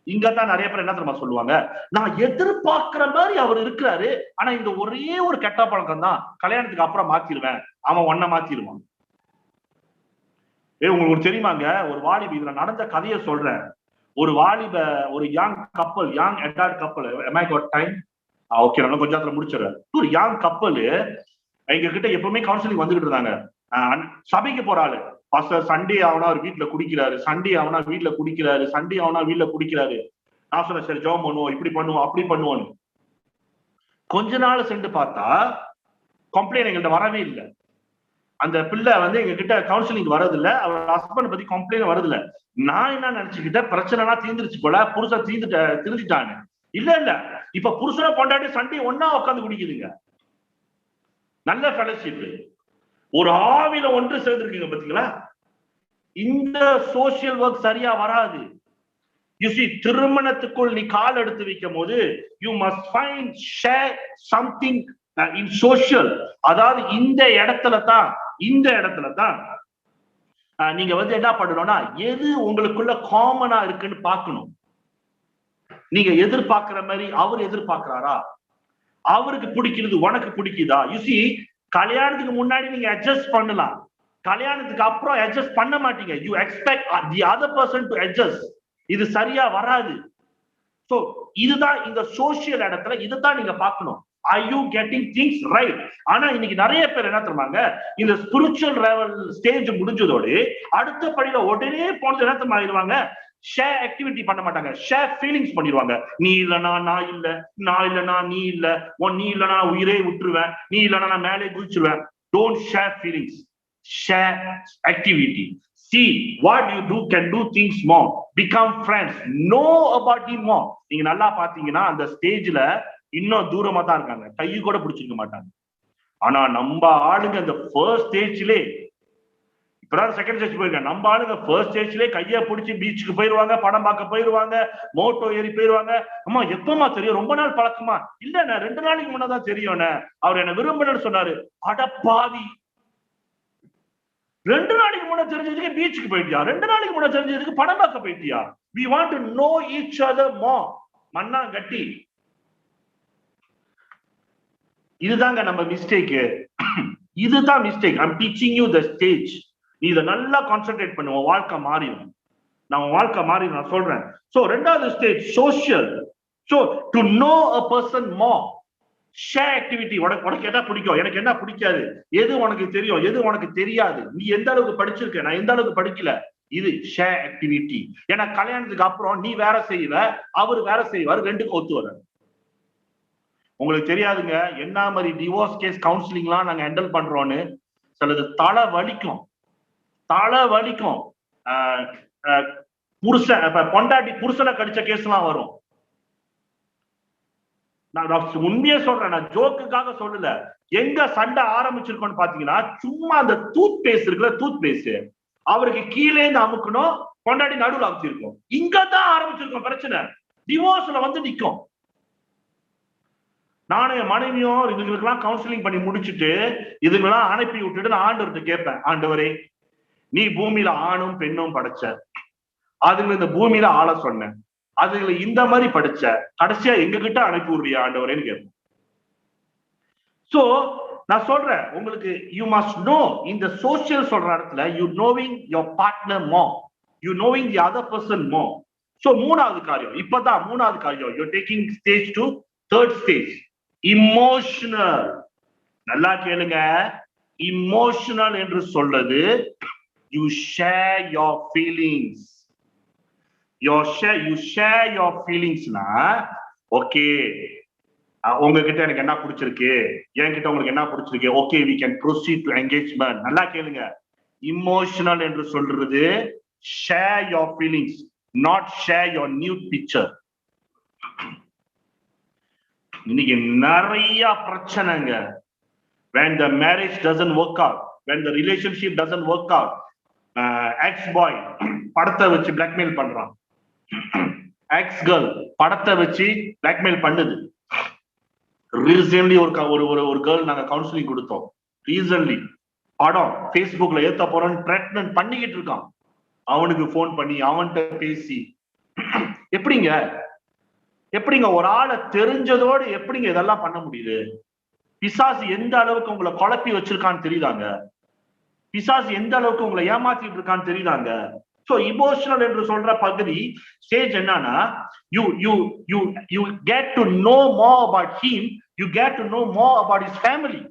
இங்கதான் நிறைய பேர் என்ன தெரியுமா சொல்லுவாங்க, நான் எதிர்பார்க்கிற மாதிரி அவர் இருக்கிறாரு, ஆனா இந்த ஒரே ஒரு கெட்ட பழக்கம் தான், கல்யாணத்துக்கு அப்புறம் மாத்திருவேன், அவன் ஒன்ன மாத்திருவான். உங்களுக்கு தெரியுமாங்க, ஒரு வாலிப, இதுல நடந்த கதையை சொல்றேன். ஒரு யங் கப்பல், யங் அடல்ட் கப்பல், am I got time? Okay, நான் கொஞ்சம் முடிச்சிடுறேன். ஒரு யங் கப்பல் எங்க கிட்ட எப்பவுமே கவுன்சிலிங் வந்துகிட்டு இருந்தாங்க. சபைக்கு போறாரு, பாஸ்டர் சண்டே ஆவனா அவர் வீட்டுல குடிக்கிறாரு, சண்டே ஆவனா வீட்டுல குடிக்கிறாரு. நான் சொன்னேன், சரி ஜெபம் பண்ணுவோம், இப்படி பண்ணுவோம், அப்படி பண்ணுவோம். கொஞ்ச நாள் சென்று பார்த்தா கம்ப்ளைண்ட் எங்கள்கிட்ட வரவே இல்லை. அந்த பிள்ளை வந்து எங்க கிட்ட கவுன்சிலிங் வரதில்ல, அவர் ஹஸ்பண்ட் பத்தி கம்ப்ளைண்ட் வரதில்ல. நான் என்ன நினைச்சுக்கிட்டேன், பிரச்சனைலாம் தீர்ந்துருச்சு போல, புருஷன் திருந்துட்டான்னு. இல்ல இப்ப புருஷனை பொண்டாட்டி சண்டை ஒன்னா உட்காந்து குடிக்குதுங்க. நல்ல ஃபெலோஷிப், ஒரு ஆவில ஒன்று சேர்ந்துருக்கீங்க பாத்தீங்களா? இந்த சோசியல் ஒர்க் சரியா வராது. You see, திருமணத்துக்குள் நீ கால் எடுத்து வைக்கும் போது you must find share something in social. அதாவது இந்த இடத்துல தான் நீங்க வந்து என்ன பண்ணணும்னா, எது உங்களுக்குள்ள காமனா இருக்குன்னு பார்க்கணும். நீங்க எதிர்பார்க்கிற மாதிரி அவர் எதிர்பார்க்கிறாரா, அவருக்கு பிடிக்கிறது உனக்கு பிடிக்குதா? You see, கல்யாணத்துக்கு முன்னாடி நீங்க அட்ஜஸ்ட் பண்ணலாம், கல்யாணத்துக்கு அப்புறம் அட்ஜஸ்ட் பண்ண மாட்டீங்க. You expect the other person to adjust. இது சரியா வராது. சோ இதுதான் இந்த சோசியல் இடத்துல இதுதான் நீங்க பார்க்கணும். Are you getting things right? ஆனா இன்னைக்கு நிறைய பேர் என்ன தெரியுமாங்க, இந்த ஸ்பிரிச்சுவல் லெவல் ஸ்டேஜ் முடிஞ்சதோடு அடுத்த படியில உடனே போனது என்ன தெரியுமா ஆயிடுவாங்க, ஷேர் ஆக்டிவிட்டி பண்ண மாட்டாங்க, ஷேர் ஃபீலிங்ஸ் பண்ணிடுவாங்க. நீ இல்லனா நான் இல்ல, நான் இல்லனா நீ இல்ல, நீ இல்லனா உயிரே விட்டுருவேன், நீ இல்லனா நான் மேலே குதிச்சிருவேன். Don't share feelings, share activity. See what you do, can do things more, become friends, know about him more. நீங்க நல்லா பாத்தீங்கன்னா அந்த ஸ்டேஜ்ல இன்னும் தூரமா தான் இருக்காங்க, கையை கூட பிடிச்சிருக்க மாட்டாங்க. ஆனா நம்ம ஆளுங்க அந்த ஃபர்ஸ்ட் ஸ்டேஜ்ல, இப்பதான் செகண்ட் ஸ்டேஜ் போயிருக்காங்க, நம்ம ஆளுங்க ஃபர்ஸ்ட் ஸ்டேஜ்ல கையை பிடிச்சி பீச்சுக்கு போயிருவாங்க, படம் பார்க்க போயிருவாங்க, மோட்டோ ஏறி போயிருவாங்க. அம்மா எப்பமா தெரியும், ரொம்ப நாள் பழக்கமா? இல்ல, நான் 2 நாளைக்கு முன்னதான் தெரியும், அவர் என்ன விரும்பினு சொன்னாரு. அடப்பாவி, 2 நாளைக்கு முன்ன தெரிஞ்சதுக்கு பீச்சுக்கு போயிட்டியா, 2 நாளைக்கு முன்ன தெரிஞ்சதுக்கு படம் பார்க்க போயிட்டியா? We want to know each other more. மண்ணா கட்டி, இதுதாங்க நம்ம மிஸ்டேக். இதுதான் mistake. I'm teaching you the stage. நீ இதை நல்லா கான்சென்ட்ரேட் பண்ணுவ, வாழ்க்கை மாறிடும். நான் வாழ்க்கை மாறிடும் நான் சொல்றேன். சோ ரெண்டாவது stage social. So to know a person more, share activity. உனக்கு என்ன பிடிக்கும், எனக்கு என்ன பிடிக்காது, எது உனக்கு தெரியும், எது உனக்கு தெரியாது, நீ எந்த அளவுக்கு படிச்சிருக்க, நான் எந்த அளவுக்கு படிக்கல, இது ஷேர் ஆக்டிவிட்டி. ஏன்னா கல்யாணத்துக்கு அப்புறம் நீ வேற செய்வ, அவர் வேற செய்வார், ரெண்டுக்கும் ஒத்து வர. உங்களுக்கு தெரியாதுங்க என்ன மாதிரி டிவோர்ஸ் கேஸ் கவுன்சிலிங்லாம் நாங்க ஹேண்டில் பண்றோம்னு. சிலது தலை வலிக்கும். புருஷன் பொண்டாட்டி புருஷனை கடிச்ச கேஸ் எல்லாம் வரும். நான் உண்மையே சொல்றேன், நான் ஜோக்குக்காக சொல்லல. எங்க சண்டை ஆரம்பிச்சிருக்கோம்னு பாத்தீங்கன்னா, சும்மா அந்த டூத் பேஸ்ட் இருக்குல்ல, டூத் பேஸ்ட் அவருக்கு கீழே இருந்து அமுக்கணும், பொண்டாட்டி நடுவில் அமைச்சிருக்கோம். இங்கதான் ஆரம்பிச்சிருக்கோம் பிரச்சனை. டிவோர்ஸ்ல வந்து நிக்கும். நானும் என் மனைவியும் இதுங்களுக்கெல்லாம் கவுன்சிலிங் பண்ணி முடிச்சுட்டு இதுங்கெல்லாம் அனுப்பி விட்டுட்டு நான் ஆண்டவர்கிட்ட கேட்பேன், ஆண்டவரே நீ பூமியில ஆணும் பெண்ணும் படைச்ச, அதுங்க இந்த பூமியில ஆள சொன்ன, அதுல இந்த மாதிரி படிச்ச, கடைசியா எங்க கிட்ட அனுப்பி விடுறியா ஆண்டவரேன்னு கேட்பேன். சோ நான் சொல்றேன் உங்களுக்கு, யூ மஸ்ட் நோ இந்த சோசியல் சொல்ற இடத்துல you knowing your partner more, you knowing the other person more. So மூணாவது காரியம், இப்பதான் மூணாவது காரியம், you taking stage to third stage, emotional. நல்லா கேளுங்க, இமோஷனல் என்று சொல்றது you share your feelings. you share your feelingsனா, ஓகே உங்ககிட்ட எனக்கு என்ன பிடிச்சிருக்கு, என்கிட்ட உங்களுக்கு என்ன பிடிச்சிருக்கு, okay we can proceed to engagement. நல்லா கேளுங்க, இமோஷனல் என்று சொல்றது share your feelings, not share your nude picture. இன்னைக்கு நிறைய பிரச்சனைங்க. when the marriage doesn't work out, when the relationship doesn't work out, ex boy படத்தை வச்சு blackmail பண்றான், ex girl படத்தை வச்சு blackmail பண்ணுது. ரீசன்ட்லி ஒரு கேர்ள் நாங்க கவுன்சிலிங் கொடுத்தோம். ரீசன்ட்லி படம் Facebookல ஏத்த போறோம்னு த்ரெட்டன் பண்ணிக்கிட்டு இருக்கான். அவனுக்கு போன் பண்ணி அவன்கிட்ட பேசி, எப்படிங்க ஒரு ஆளை தெரிஞ்சதோடு எப்படிங்க இதெல்லாம் பண்ண முடியுது? பிசாசு எந்த அளவுக்கு உங்களை குழப்பி வச்சிருக்கான்னு தெரியுதாங்க? பிசாசு எந்த அளவுக்கு உங்களை ஏமாத்திட்டு இருக்கான்னு தெரியுதாங்க? சோ இமோஷனல் என்று சொல்ற பகுதி ஸ்டேஜ் என்னன்னா, you get to know more about him, you get to know more about his family.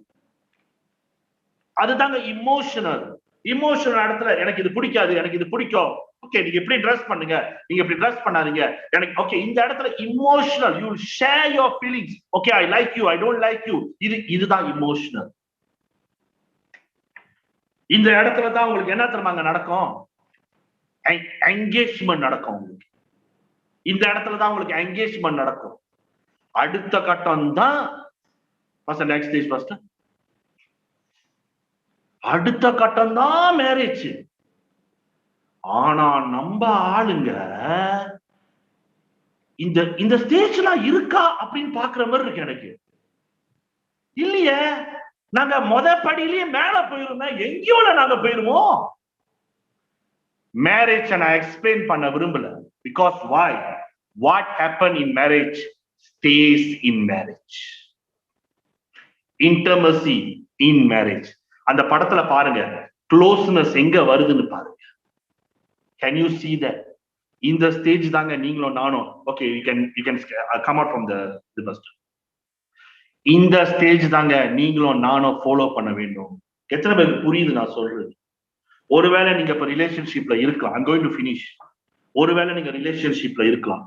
அதுதாங்க இமோஷனல். இமோஷனல் இடத்துல எனக்கு இது பிடிக்காது, எனக்கு இது பிடிக்கும், ஓகே நீங்க எப்படி ட்ரெஸ் பண்ணுங்க, நீங்க எப்படி ட்ரெஸ் பண்ணாதீங்க, எனக்கு ஓகே. இந்த இடத்துல emotional, you share your feelings, okay I like you, I don't like you, இதுதான் இமோஷனல். இந்த இடத்துல தான் உங்களுக்கு என்ன தெரியுமா அங்க நடக்கும்? என்கேஜ்மெண்ட் நடக்கும் உங்களுக்கு. இந்த இடத்துல தான் உங்களுக்கு என்கேஜ்மெண்ட் நடக்கும். அடுத்த கட்டம் தான் நெக்ஸ்ட் ஸ்டேஜ் ஃபர்ஸ்ட். அடுத்த கட்டம் தான் மேரேஜ். ஆனா நம்ம ஆளுங்க இந்த ஸ்டேஜ்லாம் இருக்கா அப்படின்னு பாக்குற மாதிரி இருக்கு எனக்கு. இல்லையே, நாங்க படியிலேயே மேல போயிருந்தோம், எங்கேயோ நாங்க போயிருவோம். மேரேஜ் நான் எக்ஸ்பிளைன் பண்ண விரும்பல. Because why? What happened in marriage stays in marriage. Intimacy in marriage. அந்த படத்துல பாருங்க, க்ளோஸ்னஸ் எங்க வருதுன்னு பாருங்க. Can you see that? இந்த ஸ்டேஜ் தாங்க நீங்களும் நானும். Okay, you can come out from the bus. இந்த ஸ்டேஜ் தாங்க நீங்களும் நானும் ஃபாலோ பண்ண வேண்டும். எத்தனை பேருக்கு புரியுது நான் சொல்றது? ஒருவேளை நீங்க இப்ப ரிலேஷன்ஷிப்ல இருக்கலாம். I'm going to finish. ஒருவேளை நீங்க ரிலேஷன்ஷிப்ல இருக்கலாம்,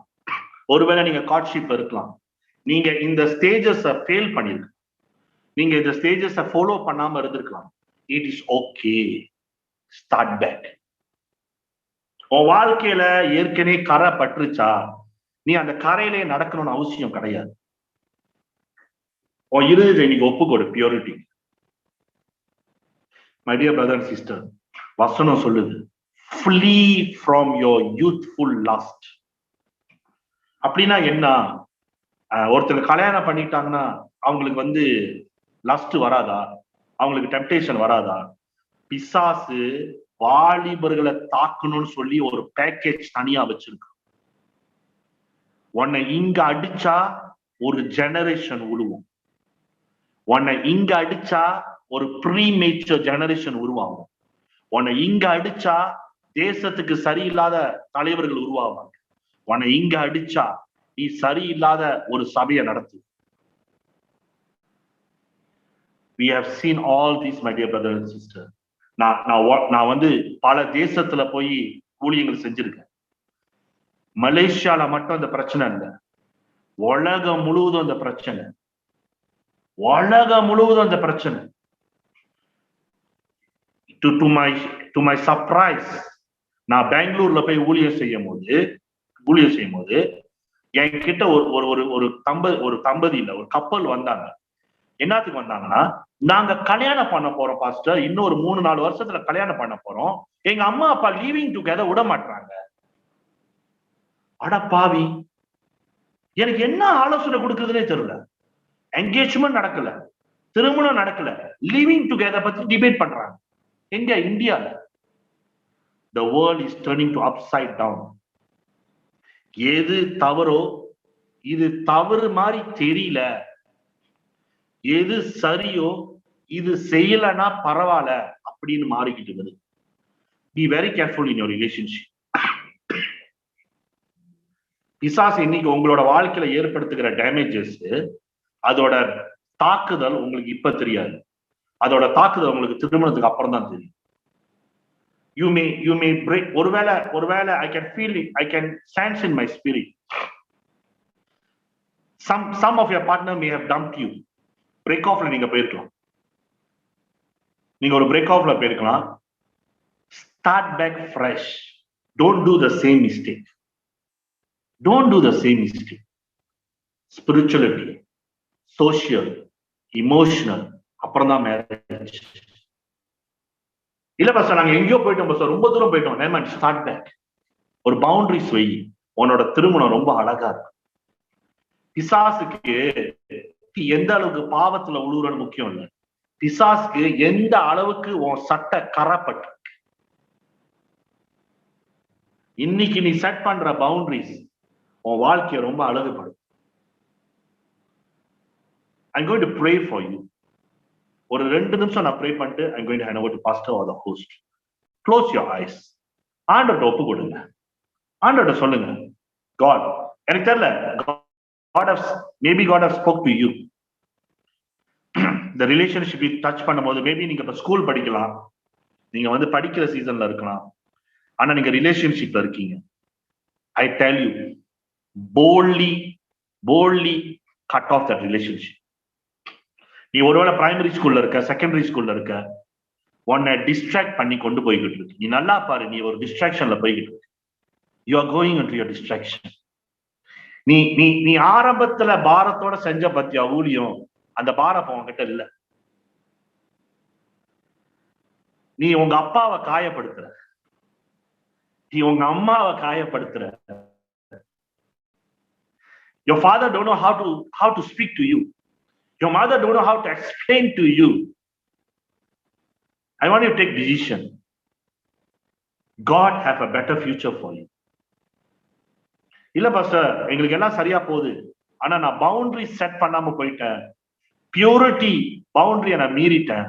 ஒருவேளை நீங்க காட்ஷிப்ல இருக்கலாம். நீங்க இந்த ஸ்டேஜஸ் ஃபெயில் பண்ணிருக்க, நீங்க இந்த ஸ்டேஜஸ் ஃபாலோ பண்ணாம இருந்திருக்கலாம். It is okay. Start back. உன் வாழ்க்கையில ஏற்கனவே கரை பட்டுருச்சா, நீ அந்த கரையிலே நடக்கணும்னு அவசியம் கிடையாது. உன் இறுதியில் இன்னைக்கு ஒப்புக்கொடு purity. My dear brother and sister, வசனம் சொல்லுது, flee from your youthful lust. அப்படின்னா என்ன? ஒருத்தர் கல்யாணம் பண்ணிட்டாங்கன்னா அவங்களுக்கு லஸ்ட் வராதா? அவங்களுக்கு டெம்ப்டேஷன் வராதா? பிசாசு வாலிபர்களை தாக்கணும்னு சொல்லி ஒரு பேக்கேஜ் தனியா வச்சிருக்கு. உன்னை இங்க அடிச்சா ஒரு ஜெனரேஷன் உருவும். உன்னை இங்க அடிச்சா ஒரு ப்ரீமேச்சர் ஜெனரேஷன் உருவாகும். உன்னை இங்க அடிச்சா தேசத்துக்கு சரியில்லாத தலைவர்கள் உருவாவாங்க. உன்னை இங்க அடிச்சா நீ சரியில்லாத ஒரு சபையை நடத்து. We have seen all these, my dear brother and sister. நான் பல தேசத்துல போய் ஊழியங்கள் செஞ்சிருக்கேன். மலேசியால மட்டும் அந்த பிரச்சனை இல்லை, உலகம் முழுவதும் அந்த பிரச்சனை. உலகம் முழுவதும் அந்த பிரச்சனை. To my surprise, நான் பெங்களூர்ல போய் ஊழியம் செய்யும் போது என்கிட்ட ஒரு தம்பதி இல்ல, ஒரு கப்பல் வந்தாங்க. என்னத்துக்கு வந்தாங்கன்னா, நாங்க கல்யாணம் பண்ண போறோம் பாஸ்டர், இன்னொரு 3-4 வருஷத்துல கல்யாணம் பண்ண போறோம், எங்க அம்மா அப்பா லீவிங் டுகெதர் விட மாட்டாங்க. அட பாவி, எனக்கு என்ன ஆலோசனை கொடுக்குறதுனே தெரியல. என்கேஜ்மெண்ட் நடக்கல, திருமணம் நடக்கல, லீவிங் டுகெதர் பத்தி டிபேட் பண்றாங்க. எங்க? இந்தியால. The world is turning to upside down. எது தவறோ, இது தவறு மாதிரி தெரியல, எது சரியோ இது செய்யலன்னா பரவாயில்ல அப்படின்னு மாறிக்கிட்டு வருது. Be very careful in your relationship. பிசாசு இன்னைக்கு உங்களோட வாழ்க்கையில ஏற்படுத்துகிற டேமேஜஸ், அதோட தாக்குதல் உங்களுக்கு இப்ப தெரியாது. அதோட தாக்குதல் உங்களுக்கு திருமணத்துக்கு அப்புறம் தான் தெரியும். You may break. ஒருவேளை I can feel it, I can sense in my spirit. Some of your partner may have dumped you. Break ஆஃப்ல நீங்க போயிருக்கலாம். நீங்க ஒரு பிரேக் ஆஃப்ல போயிருக்கலாம். Start back fresh. Don't do the same mistake. Don't do the same mistake. Spirituality, social, emotional, அப்புறம் தான் marriage. இல்ல பஸ் நாங்க எங்கேயோ போயிட்டோம் பஸ், ரொம்ப தூரம் போயிட்டோம். Name start back. ஒரு பவுண்டரிஸ் வை. உன்னோட திருமணம் ரொம்ப அழகா இருக்கு. பிசாசுக்கு எந்த அளவுக்கு பாவத்துல உழுவுறது முக்கியம் இல்ல, பிசாசுக்கு எந்த அளவுக்கு உன் சட்டை கரப்பட்டு. இன்னைக்கு நீ செட் பண்ற பவுண்டரிஸ் உன் வாழ்க்கையை ரொம்ப அழகுபடும். I'm going to pray for you. ஒரு 2 நிமிஷம் நான் ப்ரே பண்ணிட்டு I'm going to hand over to pastor or the host. Close your eyes. ஆண்டவர்ட்ட ஒப்பு கொடுங்க. ஆண்டவர்ட்ட சொல்லுங்க, God, எனக்கு தெரியல, maybe God has spoke to you. இந்த ரிலேஷன்ஷிப் டச் பண்ணும்போது மேபி நீங்க இப்ப ஸ்கூல் படிக்கலாம், நீங்க படிக்கிற சீசன்ல இருக்கலாம், ஆனா நீங்க ரிலேஷன்ஷிப்ல இருக்கீங்க. I tell you, boldly cut off that relationship. நீ ஒருவேளை பிரைமரி ஸ்கூல்ல இருக்க, செகண்டரி ஸ்கூல்ல இருக்க, உன்னை டிஸ்ட்ராக்ட் பண்ணி கொண்டு போய்கிட்டு இருக்கு. நீ நல்லா பாரு, நீ ஒரு டிஸ்ட்ராக்ஷன்ல போய்கிட்டு இருக்கு. You are going into your distraction. நீ நீ நீ ஆரம்பத்துல பாரத்தோட செஞ்ச பத்தியா ஊழியம், அந்த பாரம் உன்கிட்ட இல்ல. நீ உங்க அப்பாவை காயப்படுத்துற, நீ உங்க அம்மாவை காயப்படுத்துற. Your father don't know how to speak to you. Your mother don't know how to explain to you. I want you to take decision. God have a better future for you. இல்ல pastor, எங்களுக்கு எல்லாம் சரியா போகுது, ஆனா நான் boundary set பண்ணாம போயிட்டேன், purity பவுண்டரியை நான் மீறிட்டேன்.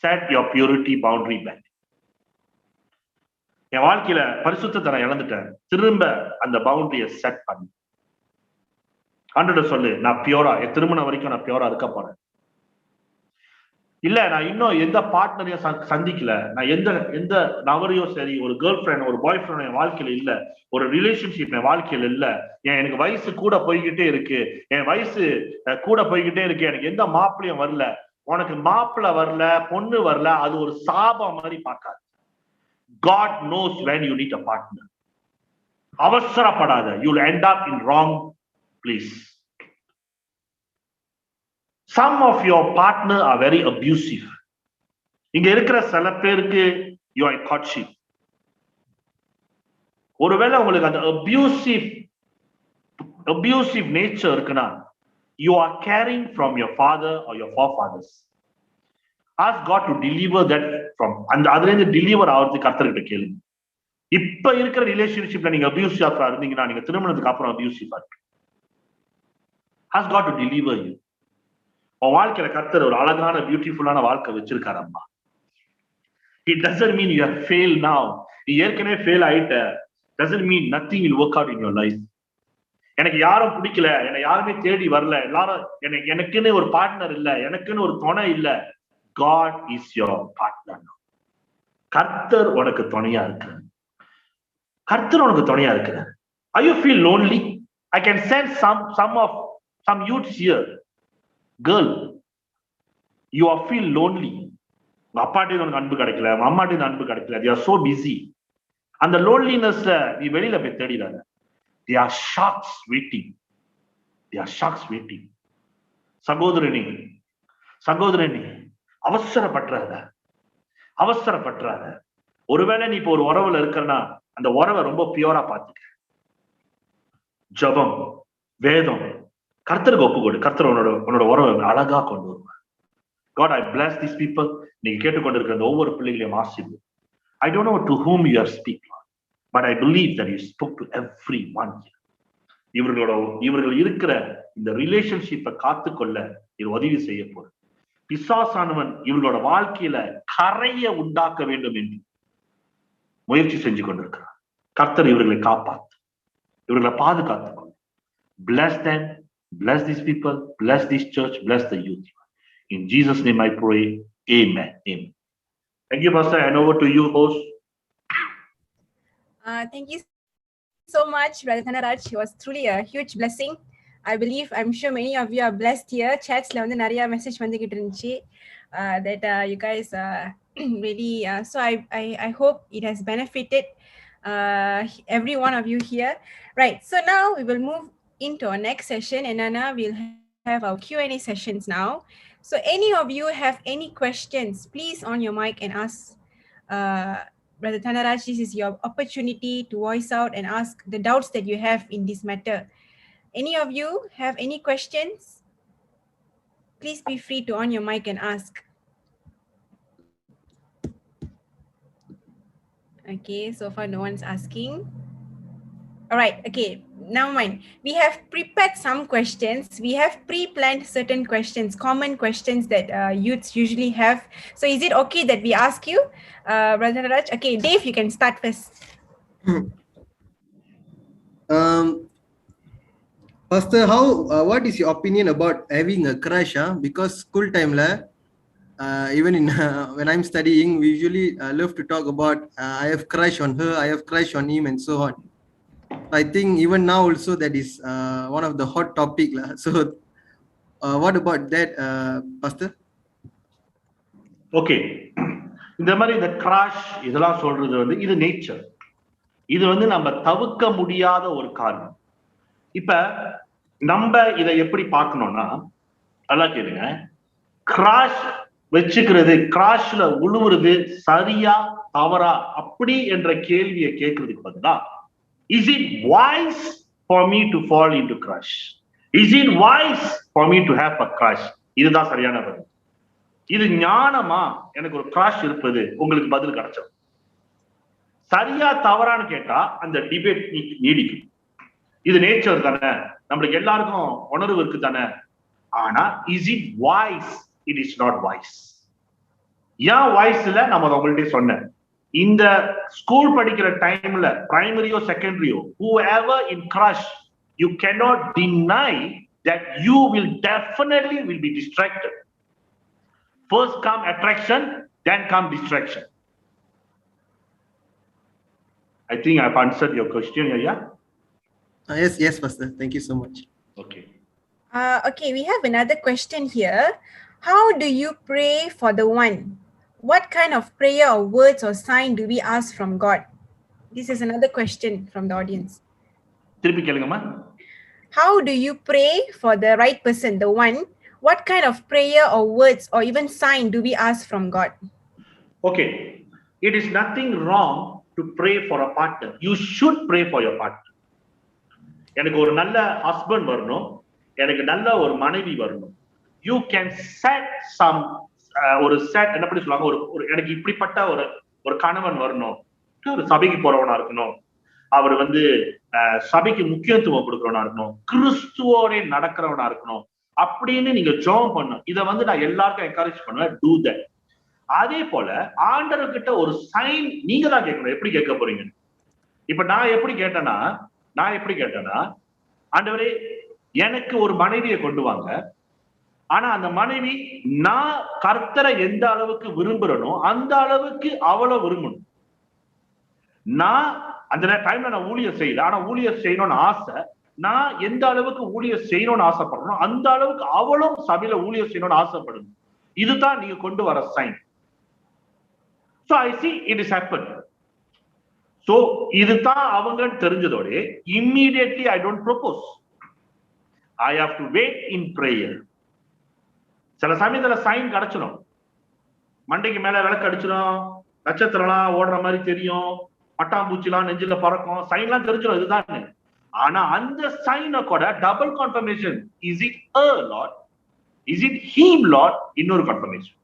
Set your purity boundary back. என் வாழ்க்கையில பரிசுத்தத்தை நான் இழந்துட்டேன், திரும்ப அந்த பவுண்டரியை செட் பண்ணி ஆண்டவர்ட்ட சொல்லு, நான் பியூரா, என் திருமணம் வரைக்கும் நான் பியூரா இருக்க போறேன். இல்ல நான் இன்னும் எந்த பார்ட்னரையும் சந்திக்கல, நான் எந்த நபரையும் சரி, ஒரு கேர்ள் ஃப்ரெண்ட் ஒரு பாய் ஃப்ரெண்ட் என் வாழ்க்கையில இல்ல, ஒரு ரிலேஷன்ஷிப் என் வாழ்க்கையில இல்ல, எனக்கு வயசு கூட போய்கிட்டே இருக்கு, என் வயசு கூட போய்கிட்டே இருக்கு, எனக்கு எந்த மாப்பிள்ளையும் வரல. உனக்கு மாப்பிள்ளை வரல, பொண்ணு வரல, அது ஒரு சாபம் மாதிரி பார்க்காது. God knows when you need a partner. அவசரப்படாத, you will end up in wrong place. Some of your partner are very abusive. இங்க இருக்கிற சில பேருக்கு you are in courtship. ஒருவேளை உங்களுக்கு அந்த abusive nature இருக்குன்னா, you are carrying from your father or your forefathers. Ask God to deliver that from, and அதுல இருந்து டெலிவர் ஆகிறதுக்கு கர்த்தர்கிட்ட கேளுங்க. இப்ப இருக்கிற ரிலேஷன்ஷிப்ல நீங்க அபியூசிவா இருந்தீங்கன்னா, நீங்க திருமணத்துக்கு அப்புறம் அபியூசிவா இருக்கு. Ask God to deliver you. உன் வாழ்க்கையில கர்த்தர் ஒரு அழகான பியூட்டிஃபுல்லான வாழ்க்கை வச்சிருக்காரு அம்மா. It doesn't mean you have failed now. நீ ஏற்கனவே ஃபெயில் ஆயிட்ட. Doesn't mean nothing will work out in your life. எனக்கு யாரும் பிடிக்கல, என்னை யாருமே தேடி வரல, எல்லாரும் எனக்குன்னு ஒரு பார்ட்னர் இல்ல, எனக்குன்னு ஒரு துணை இல்ல. God is your partner. கர்த்தர் உனக்கு துணையா இருக்கிறார். கர்த்தர் உனக்கு துணையா இருக்கிறார். Are you feel lonely? I can sense some youths here. Girl, you are feel lonely. உங்க அப்பாட்டே உனக்கு அன்பு கிடைக்கல, உங்க அம்மாட்டே அன்பு கிடைக்கல. They are so busy. அந்த லோன்லினஸ்ல நீ வெளியில போய் தேடிடாத. They are sharks waiting. They are sharks waiting. சகோதரனே, அவசரப்பற்றாத. ஒருவேளை நீ இப்போ ஒரு உறவுல இருக்கன்னா, அந்த உறவை ரொம்ப பியூரா பார்த்துக்க. ஜபம், வேதம், கர்த்தருக்கு ஒப்பு கொடு. கர்த்தர் உன்னோட உறவை அழகா கொண்டு வருவார். God, I bless these people. நீங்க கேட்டுக்கொண்டிருக்கிற அந்த ஒவ்வொரு பிள்ளைகளையும் ஆசீர்வதி. I don't know to whom you are speaking, but I believe that you spoke to everyone here. இவர்கள் இருக்கிற இந்த ரிலேஷன்ஷிப்பை காத்துக்கொள்ள இது உதவி செய்ய போறது. பிசாசானவன் இவர்களோட வாழ்க்கையில கரைய உண்டாக்க வேண்டும் என்று முயற்சி செஞ்சு கொண்டிருக்கிறார். கர்த்தர் இவர்களை காப்பாத்து, இவர்களை பாதுகாத்துக்கொள்ள. Bless them, bless these people, bless this church, bless the youth. In Jesus' name I pray. Amen. Amen. Thank you, Pastor. And over to you, host. Thank you so much, Brother Thanaraj. It was truly a huge blessing. I'm sure many of you are blessed here. Chats la vandu nariya message vandigittu irundhuchi that you guys really so I hope it has benefited every one of you here. Right, so now we will move into our next session, and Anna will have our Q&A sessions now. So any of you have any questions, please on your mic and ask Brother Thanaraj. This is your opportunity to voice out and ask the doubts that you have in this matter. Any of you have any questions? Please be free to on your mic and ask. Okay, so far no one's asking. All right, okay, now mind. We have prepared some questions. We have pre-planned certain questions, common questions that youths usually have. So is it okay that we ask you, Brother Raj? Okay, Dave, you can start first. Pastor, what is your opinion about having a crush? Because school time even in when I'm studying, we usually love to talk about I have crush on her, I have crush on him, and so on. I think even now also that is one of the hot topic. So what about that, Pastor? Okay. இந்த மாதிரி இந்த crash இதெல்லாம் சொல்றது வந்து இது nature. இது வந்து நம்ம தவிர்க்க முடியாத ஒரு காரணம். இப்ப நம்ம இதை எப்படி பார்க்கணும்னா, நல்லா கேளுங்க, கிராஷ் வச்சுக்கிறது, கிராஷ்ல உழுவுறது சரியா தவறா அப்படி என்ற கேள்வியை கேட்கறதுக்கு பதிலா, is it wise for me to fall into crash, is it wise for me to have a crash, இதுதான் சரியான பதில். இது ஞானமா எனக்கு ஒரு கிராஷ் இருப்பது, உங்களுக்கு பதில் கிடைச்சது. சரியா தவறான்னு கேட்டா அந்த டிபேட் நீடிக்கும். இது நேச்சர் தானே, நம்மளுக்கு எல்லாருக்கும் உணர்வு இருக்கு தானே. ஆனா is it voice? It is not voice. ஏன் வாய்ஸ்ல நம்ம உங்கள்கிட்ட சொன்னேன், இந்த ஸ்கூல் படிக்கிற டைம்ல பிரைமரியோ செகண்டரியோ, whoever in crush, you cannot deny that you will definitely will be distracted. First come attraction, then come distraction. I think I've answered your question, yeah? Yes, Pastor. Thank you so much. Okay. Okay, we have another question here. How do you pray for the one? What kind of prayer or words or sign do we ask from God? This is another question from the audience. திருப்பி கேளுங்கம்மா. How do you pray for the right person, the one? What kind of prayer or words or even sign do we ask from God? Okay, it is nothing wrong to pray for a partner. You should pray for your partner. எனக்கு ஒரு நல்ல husband வரணும், எனக்கு நல்ல ஒரு மனைவி வரணும். You can set some ஒரு செட் என்ன பண்ணி சொல்லுவாங்க, ஒரு எனக்கு இப்படிப்பட்ட ஒரு கணவன் வரணும், ஒரு சபைக்கு போறவனா இருக்கணும், அவர் வந்து சபைக்கு முக்கியத்துவம் கொடுக்கிறவனா இருக்கணும், கிறிஸ்துவோட நடக்கிறவனா இருக்கணும் அப்படின்னு நீங்க ஜெபம் பண்ணணும். இதை வந்து நான் எல்லாருக்கும் என்கரேஜ் பண்ணுவேன், டூ தட். அதே போல ஆண்டவர்கிட்ட ஒரு சைன் நீங்க தான் கேட்கணும். எப்படி கேட்க போறீங்க? இப்ப நான் எப்படி கேட்டேன்னா, ஆண்டவரே எனக்கு ஒரு மனைவியை கொண்டு வாங்க, ஆனா அந்த மனைவி நான் கர்த்தரை எந்த அளவுக்கு விரும்புறனோ அந்த அளவுக்கு அவளை விரும்பணும். நான் அந்த டைம்ல நான் ஊழியர் செய்யல, ஆனா ஊழியர் செய்யணும்னு ஆசை. நான் எந்த அளவுக்கு ஊழியர் செய்யணும்னு ஆசைப்படுறோம் அந்த அளவுக்கு அவளும் சபையில ஊழியர் செய்யணும்னு ஆசைப்படணும். இதுதான் நீங்க கொண்டு வர sign. So I see it is happened. So இதுதான் அவங்க தெரிஞ்சதோட immediately I don't propose. I have to wait in prayer. சில சமயத்துல சைன் கிடைச்சிடும், மண்டைக்கு மேல விளக்கு அடிச்சிடும், நட்சத்திரம்லாம் ஓடுற மாதிரி தெரியும், பட்டாம்பூச்சிலாம் நெஞ்சில பறக்கும், சைன்லாம் தெரிஞ்சிடும் இதுதான். ஆனா அந்த சைனை கூட double confirmation, is it a Lord, is it him Lord, இன்னொரு confirmation.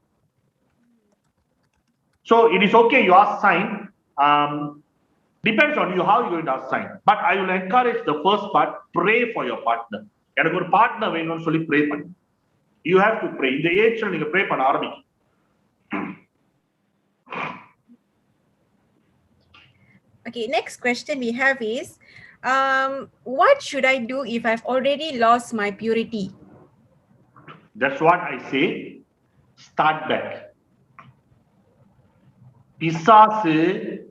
So it is okay you ask sign, depends on you how you going to ask sign, but I will encourage the first part, pray for your partner. எனக்கு ஒரு partner வேணும்னு சொல்லி pray பண்ணு. You have to pray. இந்த ஏஜ்ல நீங்க pray பண்ண ஆரம்பிங்க. Okay, next question we have is, what should I do if I've already lost my purity? That's what I say. Start back. பிசாசு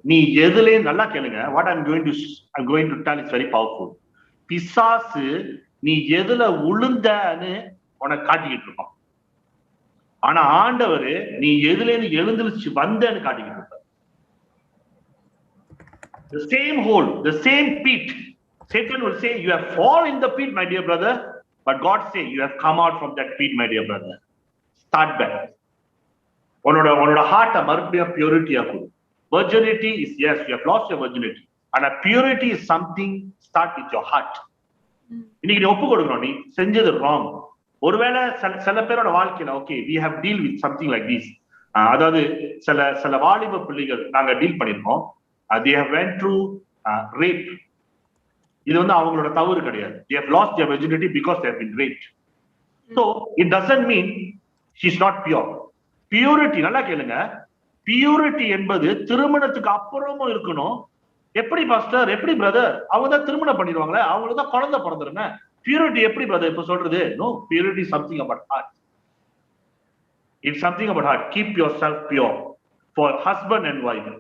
நீ எதுலே, நல்லா கேளுங்க, what I'm going to tell is very powerful. பிசாசு நீ எதுல உளுந்தன்னு உனக்கு காட்டிக்கிட்டு இருப்பான். ஆனா ஆண்டவர் நீ எதுல இருந்து எழுந்திருச்சு வந்தன்னு காட்டிக்கிட்டு இருப்பார். The same hole, the same pit. Satan will say, you have fallen in the pit, my dear brother, but God say, you have come out from that pit, my dear brother. Start back. உன்னோட ஹார்ட்டை மறுபடியும் பியூரிட்டியா கொடு. Virginity is, yes, you have lost your virginity, and a purity is something, start with your heart. இன்னைக்கு நீ ஒப்பு கொடுக்கணும், நீ செஞ்சது ராங். ஒருவேளை சில பேரோட வாழ்க்கையில okay we have deal with something like this. அதாவது சில வாலிப பிள்ளைகள் நாங்க டீல் பண்ணிருக்கோம். they have went through rape. இது வந்து அவங்களோட தவறு கிடையாது. they have lost their virginity because they have been raped. So it doesn't mean she's not pure. Purity, நல்லா கேளுங்க, பியூரிட்டி என்பது திருமணத்துக்கு அப்புறமும் இருக்கணும். எப்படி பாஸ்டர், எப்படி பிரதர், அவங்க தான் திருமணம் பண்ணிடுவாங்களே, அவங்களுக்கு தான் குழந்தை பிறந்துருமே, பியூரிட்டி எப்படி பிரதர் இப்ப சொல்றது? No, purity something about heart. It's something about heart. Keep your self pure for husband and wife.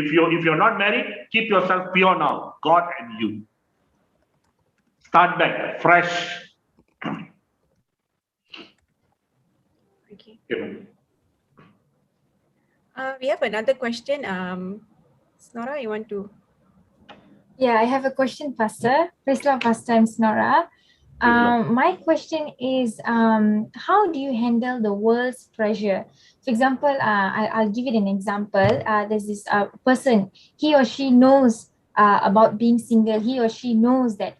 If you not married, keep your self pure now, God and you. Start back fresh. We have another question. Snora, you want to? Yeah, I have a question, Pastor. Praise the Lord, Pastor. I'm Snora. My question is, how do you handle the world's pressure? For example, I'll give it an example. There's this person, he or she knows about being single. He or she knows that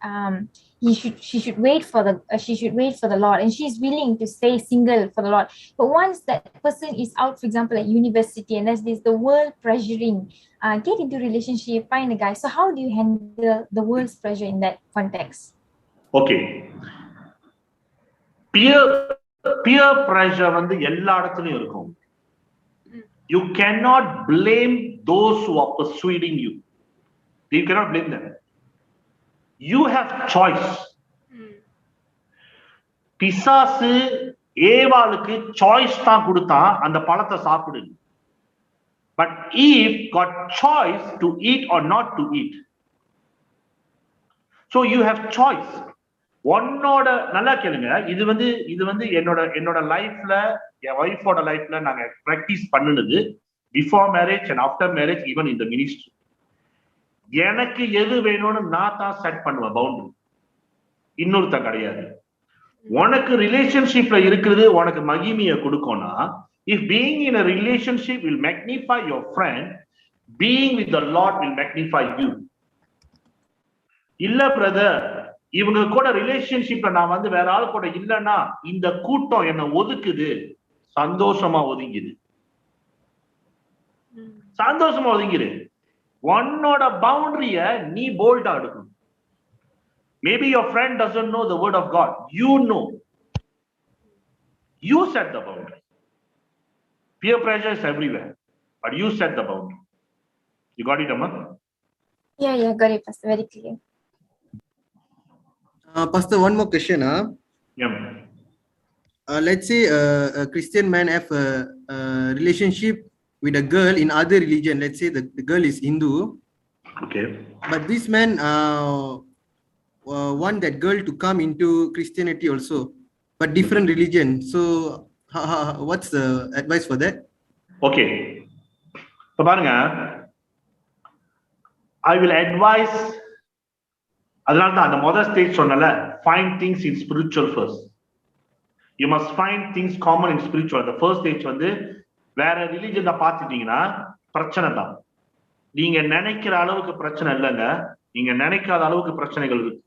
she should wait for the Lord, and she's willing to stay single for the Lord. But once that person is out, for example, at university, and there's the world pressuring, get into relationship, find a guy. So how do you handle the world's pressure in that context? Okay. Peer pressure வந்து எல்லா இடத்துலயும் இருக்கும். You cannot blame those who are persuading you. You cannot blame them. You have choice. பிசாசு ஏவாளுக்கு choice தான் கொடுத்தான், அந்த பழத்தை சாப்பிடு. But Eve got choice to eat or not to eat. So you have choice. உன்னோட நல்லா கேளுங்க, இது வந்து என்னோட லைஃப்ல, என் ஒய்ஃபோட லைஃப்ல நாங்க பிராக்டிஸ் பண்ணுனது before marriage and after marriage, even இந்த மினிஸ்ட்ரி. எனக்கு எது வேணும்னு நான் தான் செட் பண்ணுவேன் பவுண்டரி, இன்னொருத்த கிடையாது. உனக்கு ரிலேஷன்ஷிப்ல இருக்கிறது உனக்கு மகிமையை கொடுக்கும்னா, if being in a relationship will magnify your friend, being with the Lord will magnify you. இல்ல பிரதர், இவங்க கூட ரிலேஷன்ஷிப்ல நான் வந்து வேற ஆள் கூட இல்லைன்னா இந்த கூட்டம் என்ன ஒதுக்குது, சந்தோஷமா ஒதுங்கிது, சந்தோஷமா ஒதுங்கிடு. உன்னோட பவுண்டரிய நீ போல்டா எடுக்கணும். Maybe your friend doesn't know the word of God. You know. You set the boundary. Peer pressure is everywhere, but you set the boundary. You got it, Amma? Yeah, got it, Pastor. Very clear. Pastor, one more question. Yeah. Let's say a Christian man have a relationship with a girl in other religion. Let's say the girl is Hindu. Okay. But this man want that girl to come into Christianity also, but different religion. So what's the advice for that? Okay. So பாருங்க, I will advise. அதனால தான் அந்த முதல் stage சொன்னல, find things in spiritual first. You must find things common in spiritual. The first stage வந்து வேற ரிலிஜனை பார்த்துட்டீங்கன்னா பிரச்சனை தான். நீங்க நினைக்கிற அளவுக்கு பிரச்சனை இல்லைங்க, நீங்க நினைக்காத அளவுக்கு பிரச்சனைகள் இருக்கு.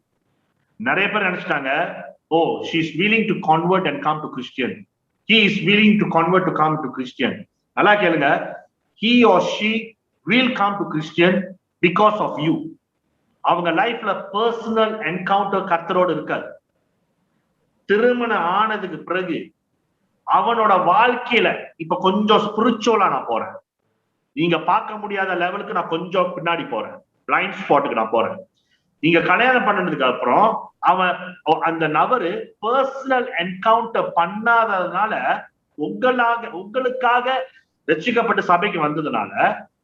நிறைய பேர் நினைச்சிட்டாங்க, ஓ she is willing to convert and come to Christian, he is willing to convert to come to Christian. நல்லா கேளுங்க, he or she will come to Christian because of you. அவங்க லைஃப்ல பர்சனல் என்கவுண்டர் கர்த்தரோடு இருக்காது. திருமணம் ஆனதுக்கு பிறகு அவனோட வாழ்க்கையில இப்ப கொஞ்சம் ஸ்பிரிச்சுவலா நான் போறேன், நீங்க பார்க்க முடியாத லெவலுக்கு நான் கொஞ்சம் பின்னாடி போறேன், பிளைண்ட் ஸ்பாட்டுக்கு நான் போறேன். நீங்க கல்யாணம் பண்ணதுக்கு அப்புறம் அவன் அந்த நபரு பர்சனல் என்கவுண்டர் பண்ணாததுனால, உங்களுக்காக ரட்சிக்கப்பட்ட சபைக்கு வந்ததுனால,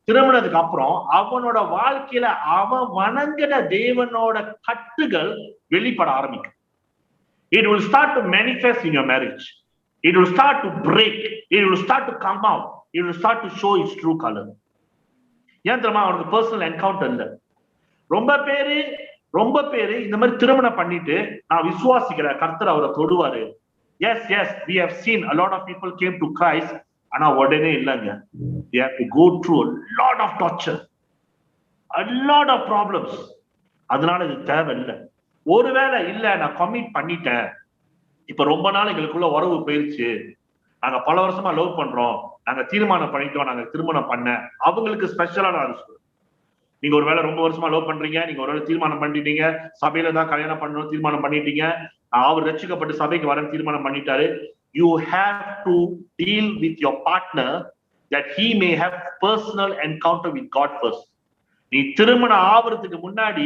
திருமணத்துக்கு அப்புறம் அவனோட வாழ்க்கையில அவன் வணங்கின தேவனோட கட்டுகள் வெளிப்பட ஆரம்பிக்கும். It will start to manifest in your marriage. It will start to break. It will start to come out. It will start to show its true color. ஏன் தெரியுமா? அவனுக்கு பர்சனல் என்கவுண்டர் இல்ல. ரொம்ப பேரு இந்த மாதிரி திருமணம் பண்ணிட்டு நான் விசுவாசிக்கிறேன் கர்த்தர் அவரை தொடுவாரு. Yes, we have seen a lot of people came to Christ. ஆனா உடனே இல்லைங்க. They have to go through a lot of torture, a lot of problems. அதனால இது தேவையில்லை. ஒருவேளை இல்ல நான் கமிட் பண்ணிட்டேன், இப்ப ரொம்ப நாள் எங்களுக்குள்ள உறவு போயிருச்சு, நாங்க பல வருஷமா லவ் பண்றோம், நாங்க தீர்மானம் பண்ணிட்டோம், நாங்க திருமணம் பண்ண, அவங்களுக்கு ஸ்பெஷலான ஆலோசனை. நீங்க ஒருவேளை ரொம்ப வருஷமா லவ் பண்றீங்க, நீங்க ஒருவேளை தீர்மானம் பண்ணிட்டீங்க, சபையில தான் கல்யாணம் பண்ணணும் தீர்மானம் பண்ணிட்டீங்க, அவர் ரட்சிக்கப்பட்டு சபைக்கு வரேன் தீர்மானம் பண்ணிட்டாரு. You have to deal with your partner that he may have personal encounter with God first. நீ திருமணம் ஆவறதுக்கு முன்னாடி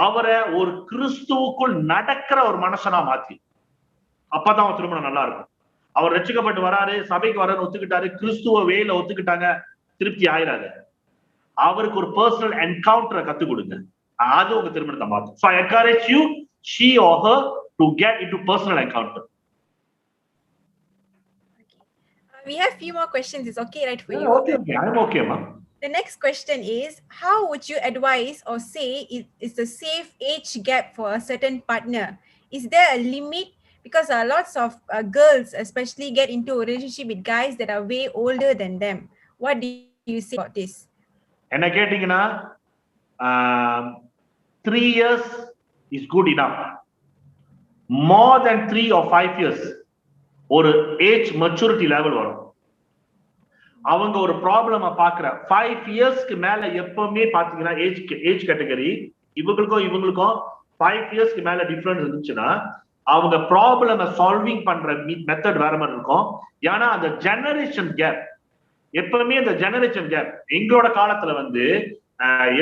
அவரை ஒரு கிறிஸ்துவுக்குள் நடக்கிற ஒரு மனுஷனா மாத்தி, அப்பதான் அவன் திருமணம் நல்லா இருக்கும். அவர் ரட்சிக்கப்பட்டு வராரு, சபைக்கு வரான்னு ஒத்துக்கிட்டாரு, கிறிஸ்துவ வேல ஒத்துக்கிட்டாங்க, திருப்தி ஆயிராது. அவருக்கு ஒரு பர்சனல் என்கவுண்டரை கத்து கொடுங்க, அது உங்க திருமணத்தை மாத்தும். So I encourage you, she or her, to get into personal encounter. We have few more questions. It's okay, right, for you? Okay, I'm okay, ma. The next question is, how would you advise or say is the safe age gap for a certain partner? Is there a limit? Because lots of girls especially get into a relationship with guys that are way older than them. What do you say about this? என்ன கேட்டீங்கன்னா 3 years is good enough. More than 3 or 5 years ஒரு age maturity level வரும். அவங்க ஒரு ப்ராப்ளம பாக்குற 5 இயர்ஸ்க்கு மேல எப்பவுமே பாத்தீங்கன்னா ஏஜ் கேட்டகரி இவங்களுக்கும் 5 இயர்ஸ்க்கு மேல டிஃபரன்ஸ் இருந்துச்சுன்னா அவங்க ப்ராப்ளம சால்விங் பண்ற மெத்தட் வேற மாதிரி இருக்கும். ஏன்னா அந்த ஜெனரேஷன் கேப், எப்பவுமே அந்த ஜெனரேஷன் கேப் எங்களோட காலத்துல வந்து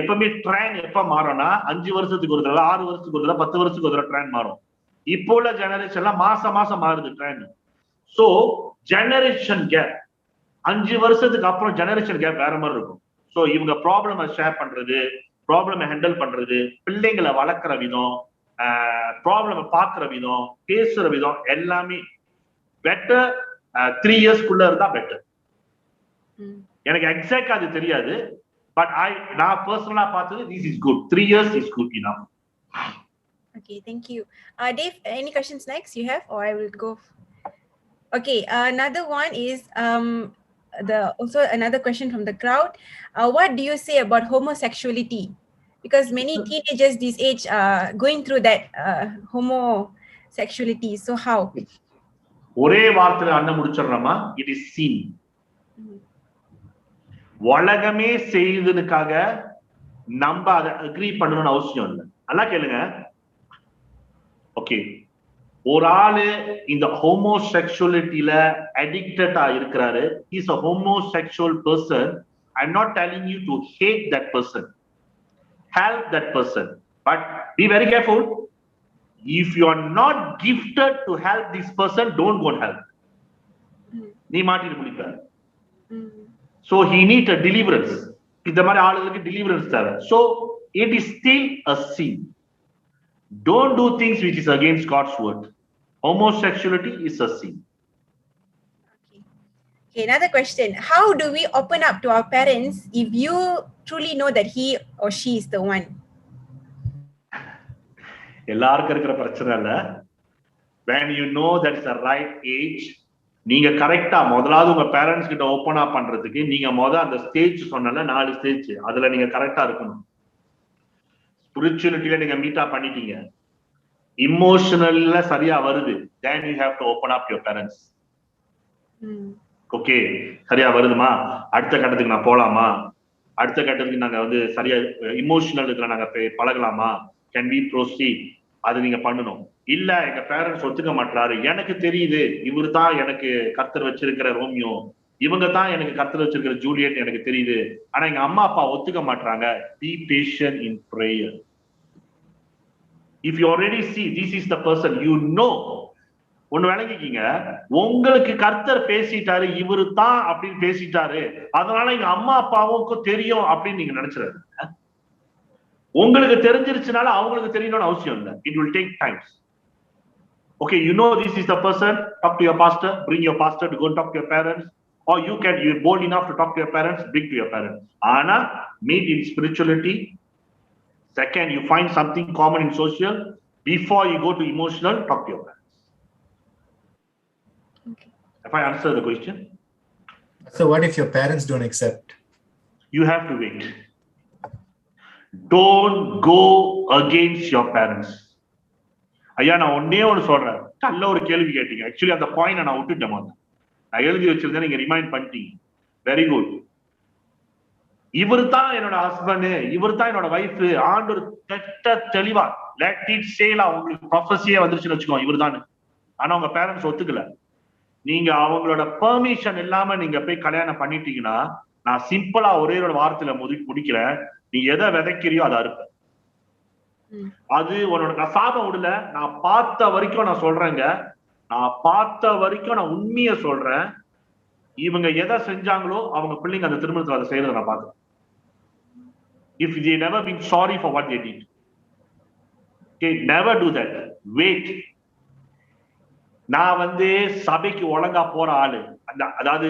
எப்பவுமே ட்ரெயின் எப்ப மாறும்னா 5 வருஷத்துக்கு ஒரு தடவை, 6 வருஷத்துக்கு ஒரு தடவை, 10 வருஷத்துக்கு ஒரு தடவை ட்ரெயின் மாறும். இப்போ உள்ள ஜெனரேஷன்ல மாசம் மாறுது ட்ரெயின். சோ ஜெனரேஷன் கேப் 5 வருஷத்துக்கு அப்புறம் ஜெனரேஷன் கேப் வேற மாதிரி இருக்கும். சோ இவங்க ப்ராப்ளம ஷேர் பண்றது, ப்ராப்ளம ஹேண்டில் பண்றது, பிள்ளைங்களை வளர்க்குற விதம், ப்ராப்ளம பாக்குற விதம், பேசுற விதம் எல்லாமே பெட்டர் 3 இயர்ஸ்க்குள்ள இருந்தா பெட்டர். எனக்கு எக்ஸாக்ட் அது தெரியாது, பட் நான் பர்சனலா பார்த்தது this is good. 3 years is good enough. Okay, thank you. Dave, any questions next you have, or I will go? Okay, another one is also another question from the crowd. What do you say about homosexuality? Because many teenagers this age are going through that homosexuality. So how? ஒரே வார்த்தையில அண்ணன் முடிச்சிடறோமா? It is sin. உலகமே செய்ததுக்காக நம்ம அதை agri பண்ணணும்னு அவசியம் இல்லை. நல்லா கேளுங்க. ஓகே, ஒரு ஆளு இந்த ஹோமோசெக்சுவலிட்டில அடிக்டடா இருக்கிறாரு. He is a homosexual person. I'm not telling you to hate that person. Help that person. But be very careful. If you are not gifted to help this person, don't go and help. நீ மாட்டிட்டு முடிப்ப. So he needs a deliverance. இந்த மாதிரி ஆளுகளுக்கு deliverance தேவை. So it is still a sin. Don't do things which is against God's word. Homosexuality is a sin. Okay, another question. How do we open up to our parents if you truly know that he or she is the one? எல்லாருக்கும் இருக்கிற பிரச்சனை இல்ல. When you know that is the right age, நீங்க கரெக்டா முதலாவது உங்க parents கிட்ட open up பண்றதுக்கு நீங்க அந்த ஸ்டேஜ் சொன்னல 4 ஸ்டேஜ், அதுல நீங்க கரெக்டா இருக்கணும். ஸ்பிரிச்சுவலிட்டில நீங்க மீட் அப் பண்ணிட்டீங்க, இமோஷனல்ல சரியா வருது, then you have to open up your parents. Okay, சரியா வருதுமா, அடுத்த கட்டத்துக்கு நான் போலாமா, அடுத்த கட்டத்துக்கு நாங்க வந்து சரியா இமோஷனலுக்கு நாங்க பழகலாமா, can we proceed, அது நீங்க பண்ணணும். இல்ல எங்க பேரண்ட்ஸ் ஒத்துக்க மாட்டாரு, எனக்கு தெரியுது இவரு தான் எனக்கு கர்த்தர் வச்சிருக்கிற ரோமியோ, இவங்க தான் எனக்கு கர்த்தர் வச்சிருக்கிற ஜூலியட் எனக்கு தெரியுது, ஆனா எங்க அம்மா அப்பா ஒத்துக்க மாட்டாங்க. Be patient in prayer. If you already see this is the person, you know, ஒண்ணு விளங்கிக்கீங்க, உங்களுக்கு கர்த்தர் பேசிட்டாரு, இவரு தான் அப்படின்னு பேசிட்டாரு, அதனால எங்க அம்மா அப்பாவுக்கும் தெரியும் அப்படின்னு நீங்க நினைச்சிடாரு. உங்களுக்கு தெரிஞ்சிருச்சுனால அவங்களுக்கு தெரியணும்னு அவசியம் இல்லை. It will take times. Okay, you know this is the person, talk to your pastor, bring your pastor to go and talk to your parents, or you're bold enough to talk to your parents, bring to your parents. Ana, meet in spirituality. Second, you find something common in social. Before you go to emotional, talk to your parents. Okay. If I answer the question? So what if your parents don't accept? You have to wait. Don't go against your parents. ஐயா, நான் ஒன்னே ஒன்று சொல்றேன். நல்ல ஒரு கேள்வி கேட்டீங்க. Actually அந்த பாயிண்ட் நான் விட்டுட்டேன். நான் எழுதி வச்சிருந்தேன், நீங்க ரிமைண்ட் பண்ணிட்டீங்க. Very good. இவர் தான் என்னோட ஹஸ்பண்ட், இவர் தான் என்னோட வைஃப், ஆண்டவர் தெளிவா லெட் இட் சேலா உங்களுக்கு ப்ரொஃபஸியே வந்துருச்சுன்னு வச்சுக்கோங்க, இவர் தான். ஆனா உங்க பேரண்ட்ஸ் ஒத்துக்கல, நீங்க அவங்களோட பெர்மிஷன் இல்லாம நீங்க போய் கல்யாணம் பண்ணிட்டீங்கன்னா, நான் சிம்பிளா ஒரே ஒரு வார்த்தையில முடிக்கிறேன், நீ எதை விதைக்கிறியோ அதை அறுப்ப. அது உன்னோட சாபம் விடல. நான் பார்த்த வரைக்கும் நான் சொல்றேங்க, நான் பார்த்த வரைக்கும் நான் உண்மையை சொல்றேன், இவங்க எதை செஞ்சாங்களோ அவங்க பிள்ளைங்க அந்த திருமணத்துல அதை செய்யறதை நான் பார்க்கிறேன். If they never been sorry for what they did, okay, never do that. Wait. நான் வந்து சபைக்கு ஒழுங்கா போற ஆளு, அதாவது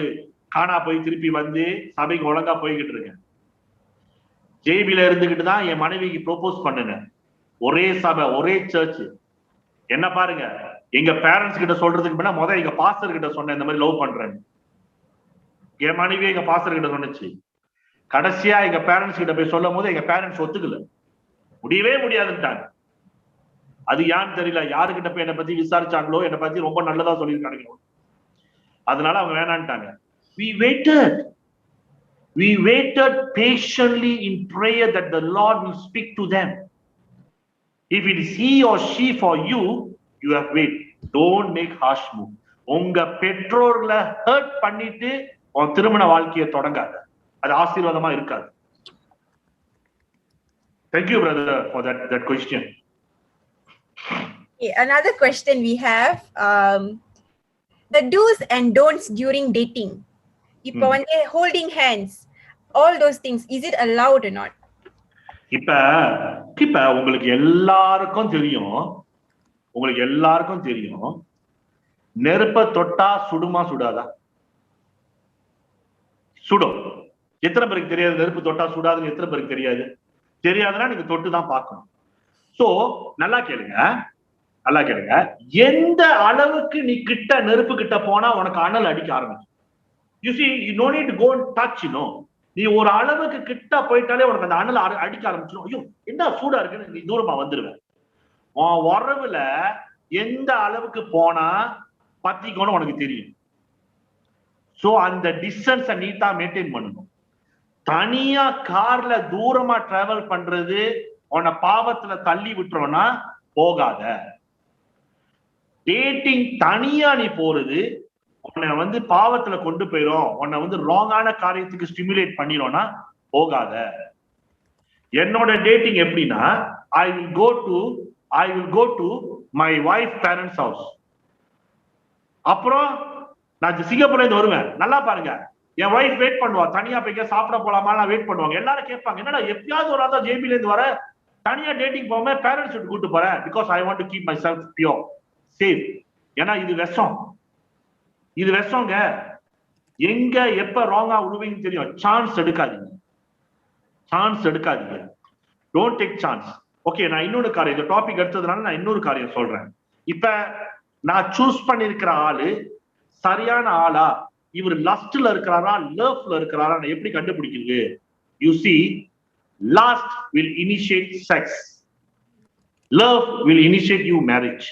காணா போய் திருப்பி வந்து சபைக்கு ஒழுங்கா போய்கிட்டு இருக்கேன். ஜேபில இருந்துகிட்டு தான் என் மனைவிக்கு ப்ரோபோஸ் பண்ணுனேன். ஒரே சபை, ஒரே சர்ச். என்ன பாருங்க, எங்க பேரண்ட்ஸ் கிட்ட சொல்றதுக்கு முன்னாடி முதல்ல எங்க பாஸ்டர் கிட்ட சொன்னேன் இந்த மாதிரி லவ் பண்றேன். என் மனைவி எங்க பாஸ்டர் கிட்ட சொன்னுச்சு. கடைசியா எங்க பேரண்ட்ஸ் கிட்ட போய் சொல்லும் போது எங்க பேரண்ட்ஸ் ஒத்துக்கல, முடியவே முடியாதுட்டாங்க. அது ஏன்னு தெரியல, யாருக்கிட்ட போய் என்னை பத்தி விசாரிச்சாங்களோ, என்னை பத்தி ரொம்ப நல்லதா சொல்லியிருக்காங்க, அதனால அவங்க வேணான்ட்டாங்க. We waited patiently in prayer that the Lord will speak to them. If it is he or she for you, you have wait. Don't make harsh move. உங்க பெற்றோர்களை ஹர்ட் பண்ணிட்டு உன் திருமண வாழ்க்கையை தொடங்காத, அது ஆசீர்வாதமா இருக்காது. Thank you, brother, for that question. Okay, another question we have, the do's and don'ts during dating. இப்போ வந்து holding hands, all those things, is it allowed or not? இப்ப உங்களுக்கு எல்லாருக்கும் தெரியும், நெருப்ப தொட்டா சுடுமா சுடாதா? சுடும். எத்தனை பேருக்கு தெரியாது நெருப்பு தொட்டா சுடாதுன்னு? எத்தனை பேருக்கு தெரியாது? தெரியாதுன்னா நீங்க தொட்டு தான் பார்க்கணும். சோ நல்லா கேளுங்க, எந்த அளவுக்கு நீ கிட்ட நெருப்பு கிட்ட போனா உனக்கு அனல் அடிக்க ஆரம்பிக்கும். You see, you don't need to go and touch, நீ ஒரு அளவுக்கு கிட்ட போயிட்டாலே உனக்கு அந்த அனல் அடிக்க ஆரம்பிச்சிடும். ஐயோ என்ன சூடா இருக்குன்னு நீ தூரமா வந்துடுவேன். உன் உறவுல எந்த அளவுக்கு போனா பத்திக்கோன்னு உனக்கு தெரியும். சோ அந்த டிஸ்டன்ஸை நீட்டா மெயின்டைன் பண்ணணும். தனியா கார்ல தூரமா டிராவல் பண்றது உன்னை பாவத்துல தள்ளி விட்டுறோம்னா போகாத. டேட்டிங் தனியா நீ போறது உன்னை வந்து பாவத்துல கொண்டு போயிடும், உன்னை வந்து ராங்கான காரியத்துக்கு ஸ்டிமுலேட் பண்ணிடும்னா போகாத. என்னோட டேட்டிங் எப்படின்னா, I will go to my wife parents house. அப்புறம் நான் சிங்கப்பூர்ல இருந்து வருவேன். நல்லா பாருங்க, என் வைஃப் வெயிட் பண்ணுவா, தனியா போய் சாப்பிட போலாமா வெயிட் பண்ணுவாங்க. எல்லாரும் கேட்பாங்க, என்னடா எப்பயாவது ஒரு ஆள் ஜேபில இருந்து வர, தனியா டேட்டிங் போகாம பேரண்ட்ஸ் விட்டு கூட்டு போறேன். Because I want to keep my self pure, safe. ஏன்னா இது விஷங்க. எங்க எப்ப ராங்கா விடுவீங்கன்னு தெரியும். சான்ஸ் எடுக்காதீங்க. Don't take chance. ஓகே, நான் இன்னொரு காரியம், இந்த டாபிக் எடுத்ததுனால நான் இன்னொரு காரியம் சொல்றேன். இப்ப நான் சூஸ் பண்ணிருக்கிற ஆளு சரியான ஆளா, இவர் லஸ்ட்ல இருக்கிறாரா லவ்ல இருக்கிறாரா எப்படி கண்டுபிடிக்கிறது? You see, lust will initiate sex, love will initiate you marriage.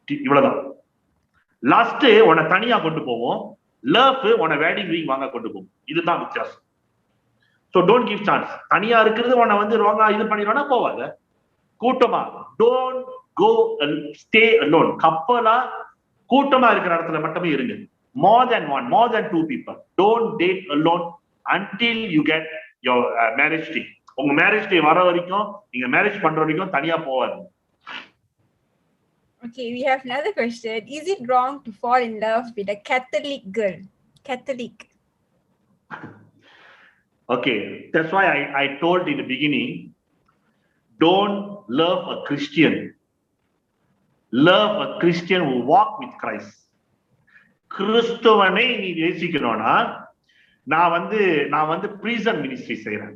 இவ்வளவுதான். லஸ்ட் உன்னை தனியா கொண்டு போவோம், லவ் உன்னை வெட்டிங் ரிங் வாங்க கொண்டு போவோம். இதுதான் வித்தியாசம். So don't give chance. தனியா இருக்கிறது உன்னை வந்து ராங்கா இது பண்ணிடுவானா போவாத. கூட்டமா டோன்ட் கோ ஸ்டே அலோன். கப்பலா கூட்டமா இருக்கிற இடத்துல மட்டுமே இருங்க. more than 2 people. Don't date alone until you get your marriage day. உங்க மேரேஜ் டே வர வரைக்கும், நீங்க மேரேஜ் பண்ற வரைக்கும் தனியா போவாது. Okay, we have another question. Is it wrong to fall in love with a Catholic girl? Catholic. Okay, that's why I told in the beginning, don't love a Christian. Love a Christian who walk with Christ. கிறிஸ்துவனை நீ நேசிக்கணும்னா, நான் வந்து prison ministry செய்யறேன்,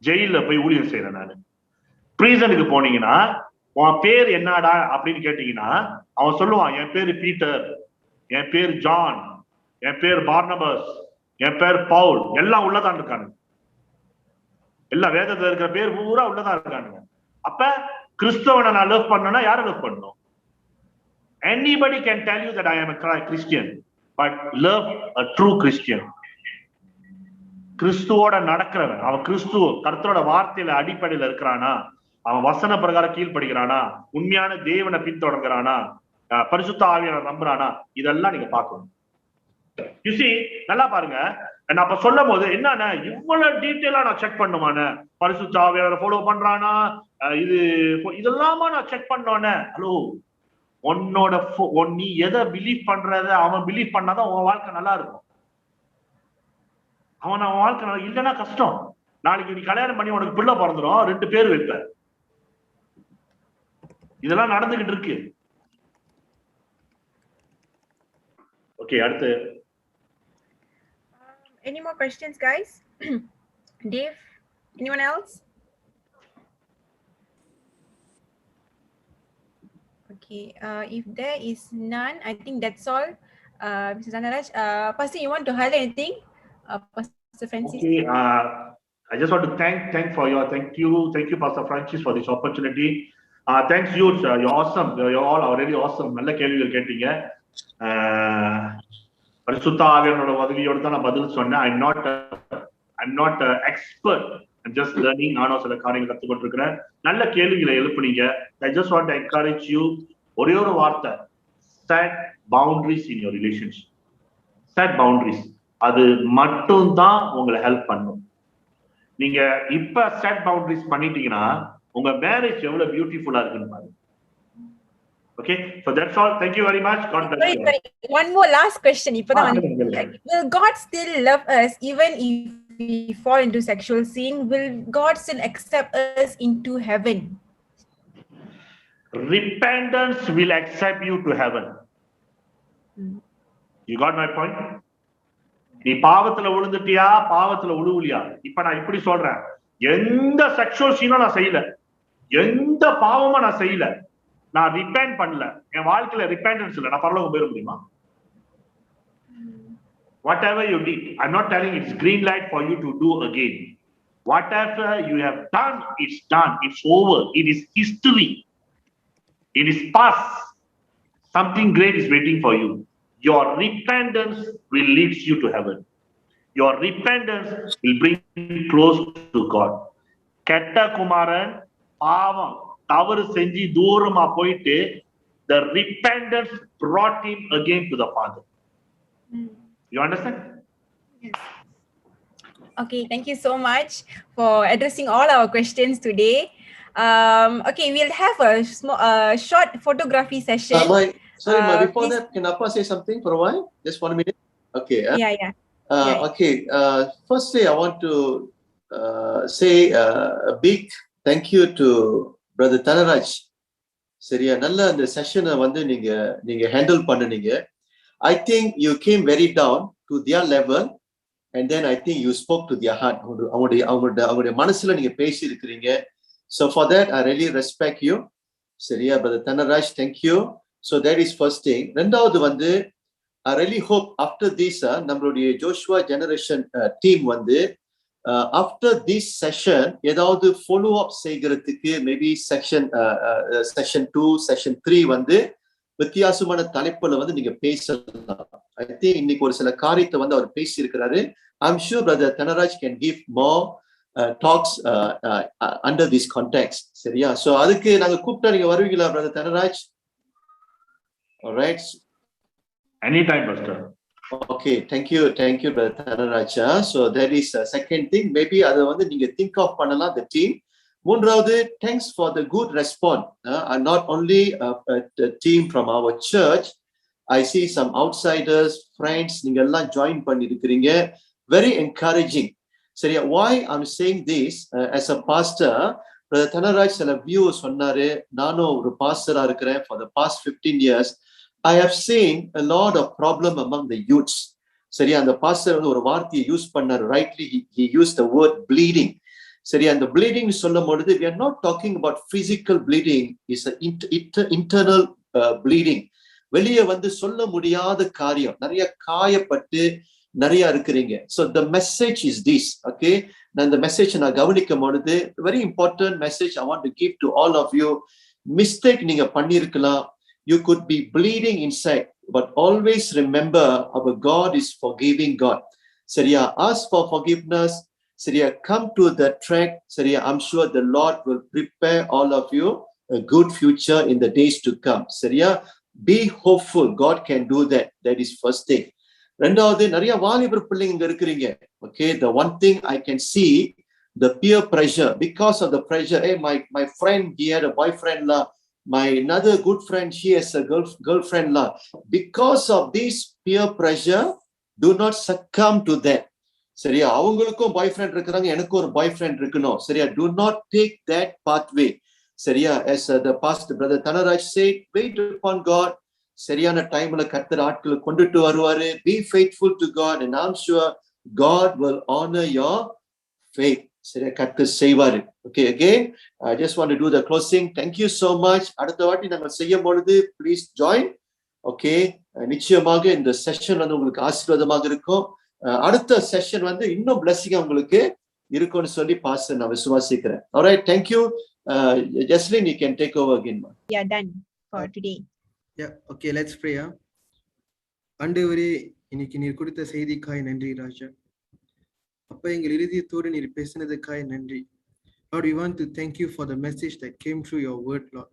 ஜெயில போய் ஊழியம் செய்யறேன். நான் பிரீசனுக்கு போனீங்கன்னா உன் பேர் என்னடா அப்படின்னு கேட்டீங்கன்னா அவன் சொல்லுவான், என் பேரு பீட்டர், என் பேர் ஜான், என் பேர் பார்னபஸ், என் பேர் பவுல். எல்லாம் உள்ளதான் இருக்கானுங்க. எல்லா வேதத்துல இருக்கிற பேர் பூரா உள்ளதான் இருக்கானுங்க. அப்ப கிறிஸ்தவனை நான் லவ் பண்ணனா யாரை லவ் பண்ணணும்? Anybody can tell you that I am a Christian, but love a true Christian. கிறிஸ்துவோட நடக்கிறவன், அவன் கர்த்தரோட வார்த்தையில அடிப்படையில இருக்கிறானா, அவன் வசன பிரகாரம் கீழ்படுகிறானா, உண்மையான தேவனை பின்தொடர்கிறானா, பரிசுத்த ஆவியானவரை நம்புறானா, இதெல்லாம் நீங்க பார்க்கணும். You see, நல்லா பாருங்க. நான் அப்ப சொல்லும் போது என்னன்னா, இவ்வளவு டீட்டெயிலா நான் செக் பண்ணுவானே, பரிசுத்த ஆவியானவரை ஃபாலோ பண்றானா, இதெல்லாமா நான் செக் பண்ணுவானே. ஹலோ, நீ எதை பிலீவ் பண்றத அவன் பிலீவ் பண்ணாதான் உன் வாழ்க்கை நல்லா இருக்கும். அவன் வாழ்க்கை நல்லா இல்லைன்னா கஷ்டம். நாளைக்கு நீ கல்யாணம் பண்ணி உனக்கு பிள்ளை பிறந்துடும், 2 பேர் வைப்ப. இதெல்லாம் நடந்துகிட்டு இருக்கு. Okay, அடுத்து Any more questions, guys? Dave, anyone else? Okay, if there is none, I think that's all. Mr. Thanaraj, Pastor, you want to highlight anything? Pastor Francis? Okay, I just want to thank you, Pastor Francis, for this opportunity. Thanks, you. You're awesome. You're all already awesome. நல்ல கேள்விகள் கேட்டீங்க. பரிசுத்த ஆவியானவரோட உதவியோட தான் நான் பதில் சொன்னேன். I'm not an expert. I'm just learning. நானும் சில காரியங்கள் கத்துக்கிட்டு இருக்கிறேன். நல்ல கேள்விகளை எழுப்புனீங்க. I just want to encourage you. ஒரே ஒரு வார்த்தை, set boundaries in your relationship. Set boundaries. அது மட்டும் தான் உங்களை ஹெல்ப் பண்ணும். நீங்க இப்ப செட் பவுண்டரிஸ் பண்ணிட்டீங்கன்னா உங்க மேரேஜ் எவ்வளவு பியூட்டிஃபுல்லா இருக்குன்னு பாருங்க. Okay, so that's all. Thank you very much. God bless you. One more last question. Will God still love us even if we fall into sexual sin? Will God still accept us into heaven? Repentance will accept you to heaven. You got my point? நீ பாவத்துல விழுந்துட்டியா, பாவத்துல விழுவுலியா? இப்ப நான் இப்படி சொல்றேன், எந்த sexual சீனும் நான் செய்யல, எந்த பாவமும் நான் செய்யல, நான் ரிப்பெண்ட் பண்ணல, என் வாழ்க்கையில ரிப்பெண்டன்ஸ் இல்ல, நான் பரலோகம் போயிட முடியுமா? Whatever you did, I'm not telling it's green light for you to do again. Whatever you have done, it's done, it's over, it is history, it is past. Something great is waiting for you. Your repentance will lead you to heaven. Your repentance will bring you close to God. Ketta Kumaran, Pavam, தவறு செஞ்சு தூரமா போயிட்டு, the repentance brought him again to the Father. You understand? Yes. Okay, thank you so much for addressing all our questions today. Okay, we'll have a short photography session. Before that, can Appa say something for a while? Just 1 minute. Okay. Yeah. Okay. Firstly, I want to say a big thank you to Brother Thanaraj. சரியா, நல்ல அந்த செஷனை வந்து நீங்க handle பண்ணுனீங்க. I think you came very down to their level and then I think you spoke to their heart. அவங்களுடைய மனசுல நீங்க பேசி இருக்கிறீங்க. So for that, I really respect you. சரியா, Brother Thanaraj, thank you. So that is first thing. ரெண்டாவது வந்து, I really hope after this, நம்மளுடைய Joshua Generation team வந்து, after this session, ஏதாவது follow up செய்கிறதுக்கு, maybe session 2, session 3 வந்து, வித்தியாசமான தலைப்புல வந்து நீங்க பேசலாம். I think இன்னைக்கு ஒரு சில காரியத்தை வந்து அவர் பேசி இருக்கிறாரு. I'm sure Brother Thanaraj can give more talks under this context. சரியா? So அதுக்கு நாங்க கூப்பிட்டா நீங்க வருவீங்களா Brother Thanaraj? All right. Anytime, Pastor. Okay, thank you, Brother Thanaraj. So that is second thing. Maybe அதை வந்து நீங்க think of பண்ணலாம் the team. மூன்றாவது, thanks for the good response. And not only a team from our church, I see some outsiders, friends, நீங்க எல்லாம் join பண்ணிருக்கிறீங்க. Very encouraging. சரியா, why I'm saying this as a pastor, Brother Thanaraj சில viewers சொன்னாரு, நானும் ஒரு பாஸ்டரா இருக்கிறேன் for the past 15 years. I have seen a lot of problem among the youths. சரியா, அந்த பாஸ்டர் வந்து ஒரு வார்த்தையை யூஸ் பண்ணாரு, rightly he used the word bleeding. சரியா, அந்த bleeding சொல்லும் பொழுது we are not talking about physical bleeding, it's an internal bleeding. வெளியே வந்து சொல்ல முடியாத காரியம், நிறைய காயப்பட்டு நிறைய இருக்கிறீங்க. So the message is this, okay? நான் இந்த மெசேஜ் நான் கவனிக்கும் பொழுது, very important message I want to give to all of you. Mistake நீங்க பண்ணிருக்கலாம், you could be bleeding inside, but always remember our God is forgiving God. சரியா, ask for forgiveness. சரியா, come to the track. சரியா, I'm sure the Lord will prepare all of you a good future in the days to come. சரியா, be hopeful, God can do that. That is first thing. ரெண்டாவது, நிறைய வாலிபர் பிள்ளைங்க இங்க இருக்கிறீங்க. Okay, the one thing I can see, the peer pressure, because of the pressure. Hey, my friend, he had a boyfriend la, my another good friend, she has a girlfriend la. Because of this peer pressure, do not succumb to that. சரியா, அவங்களுக்கும் பாய் friend இருக்கிறாங்க, எனக்கும் ஒரு பாய் friend இருக்கணும். சரியா, do not take that pathway. சரியா, as the pastor Brother Thanaraj said, wait upon God. சரியான டைம்ல கர்த்தர் ஆட்களை கொண்டுட்டு வருவாரு. Be faithful to God and I'm sure God will honor your faith. சரியா கர்த்தர் செய்வாரு. Okay, again I just want to do the closing. Thank you so much. அடுத்த வாட்டி நாங்கள் செய்யும் பொழுது please join. Okay, நிச்சயமாக இந்த செஷன் வந்து உங்களுக்கு ஆசீர்வாதமாக இருக்கும். அடுத்த செஷன் வந்து இன்னும் பிளெஸிங்கா உங்களுக்கு இருக்கும்னு சொல்லி பாஸ்டர் நான் விசுவாசிக்கிறேன். Alright, thank you. Jesslyn, you can take over again. Yeah, done for today. Yeah, okay, let's pray. ஆண்டவரே, இன்னைக்கு நீர் கொடுத்த செய்திக்காய் நன்றி ராஜா. அப்பா, எங்கள் இதயத்தோடு நீர் பேசினதுக்காய் நன்றி. Lord, we want to thank you for the message that came through your word, Lord.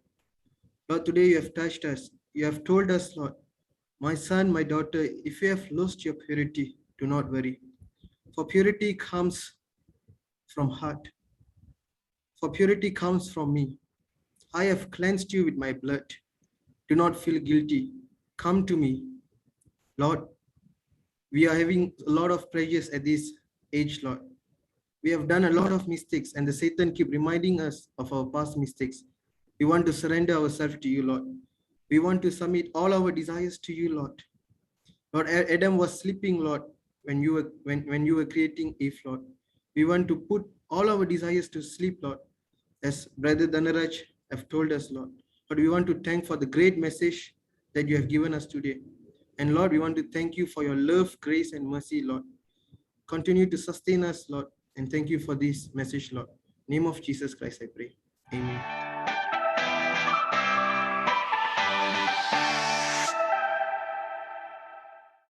Lord, today you have touched us. You have told us, Lord, my son, my daughter, if you have lost your purity, do not worry. For purity comes from heart. For purity comes from me. I have cleansed you with my blood. Do not feel guilty. Come to me. Lord, we are having a lot of pleasures at this age, Lord. We have done a lot of mistakes and the Satan keep reminding us of our past mistakes. We want to surrender ourselves to you, Lord. We want to submit all our desires to you, Lord. Lord, Adam was sleeping, Lord, when you were creating Eve, Lord. We want to put all our desires to sleep, Lord, as Brother Dhanaraj have told us, Lord. But we want to thank for the great message that you have given us today. And Lord, we want to thank you for your love, grace, and mercy, Lord. Continue to sustain us, Lord. And thank you for this message, Lord. In the name of Jesus Christ, I pray. Amen.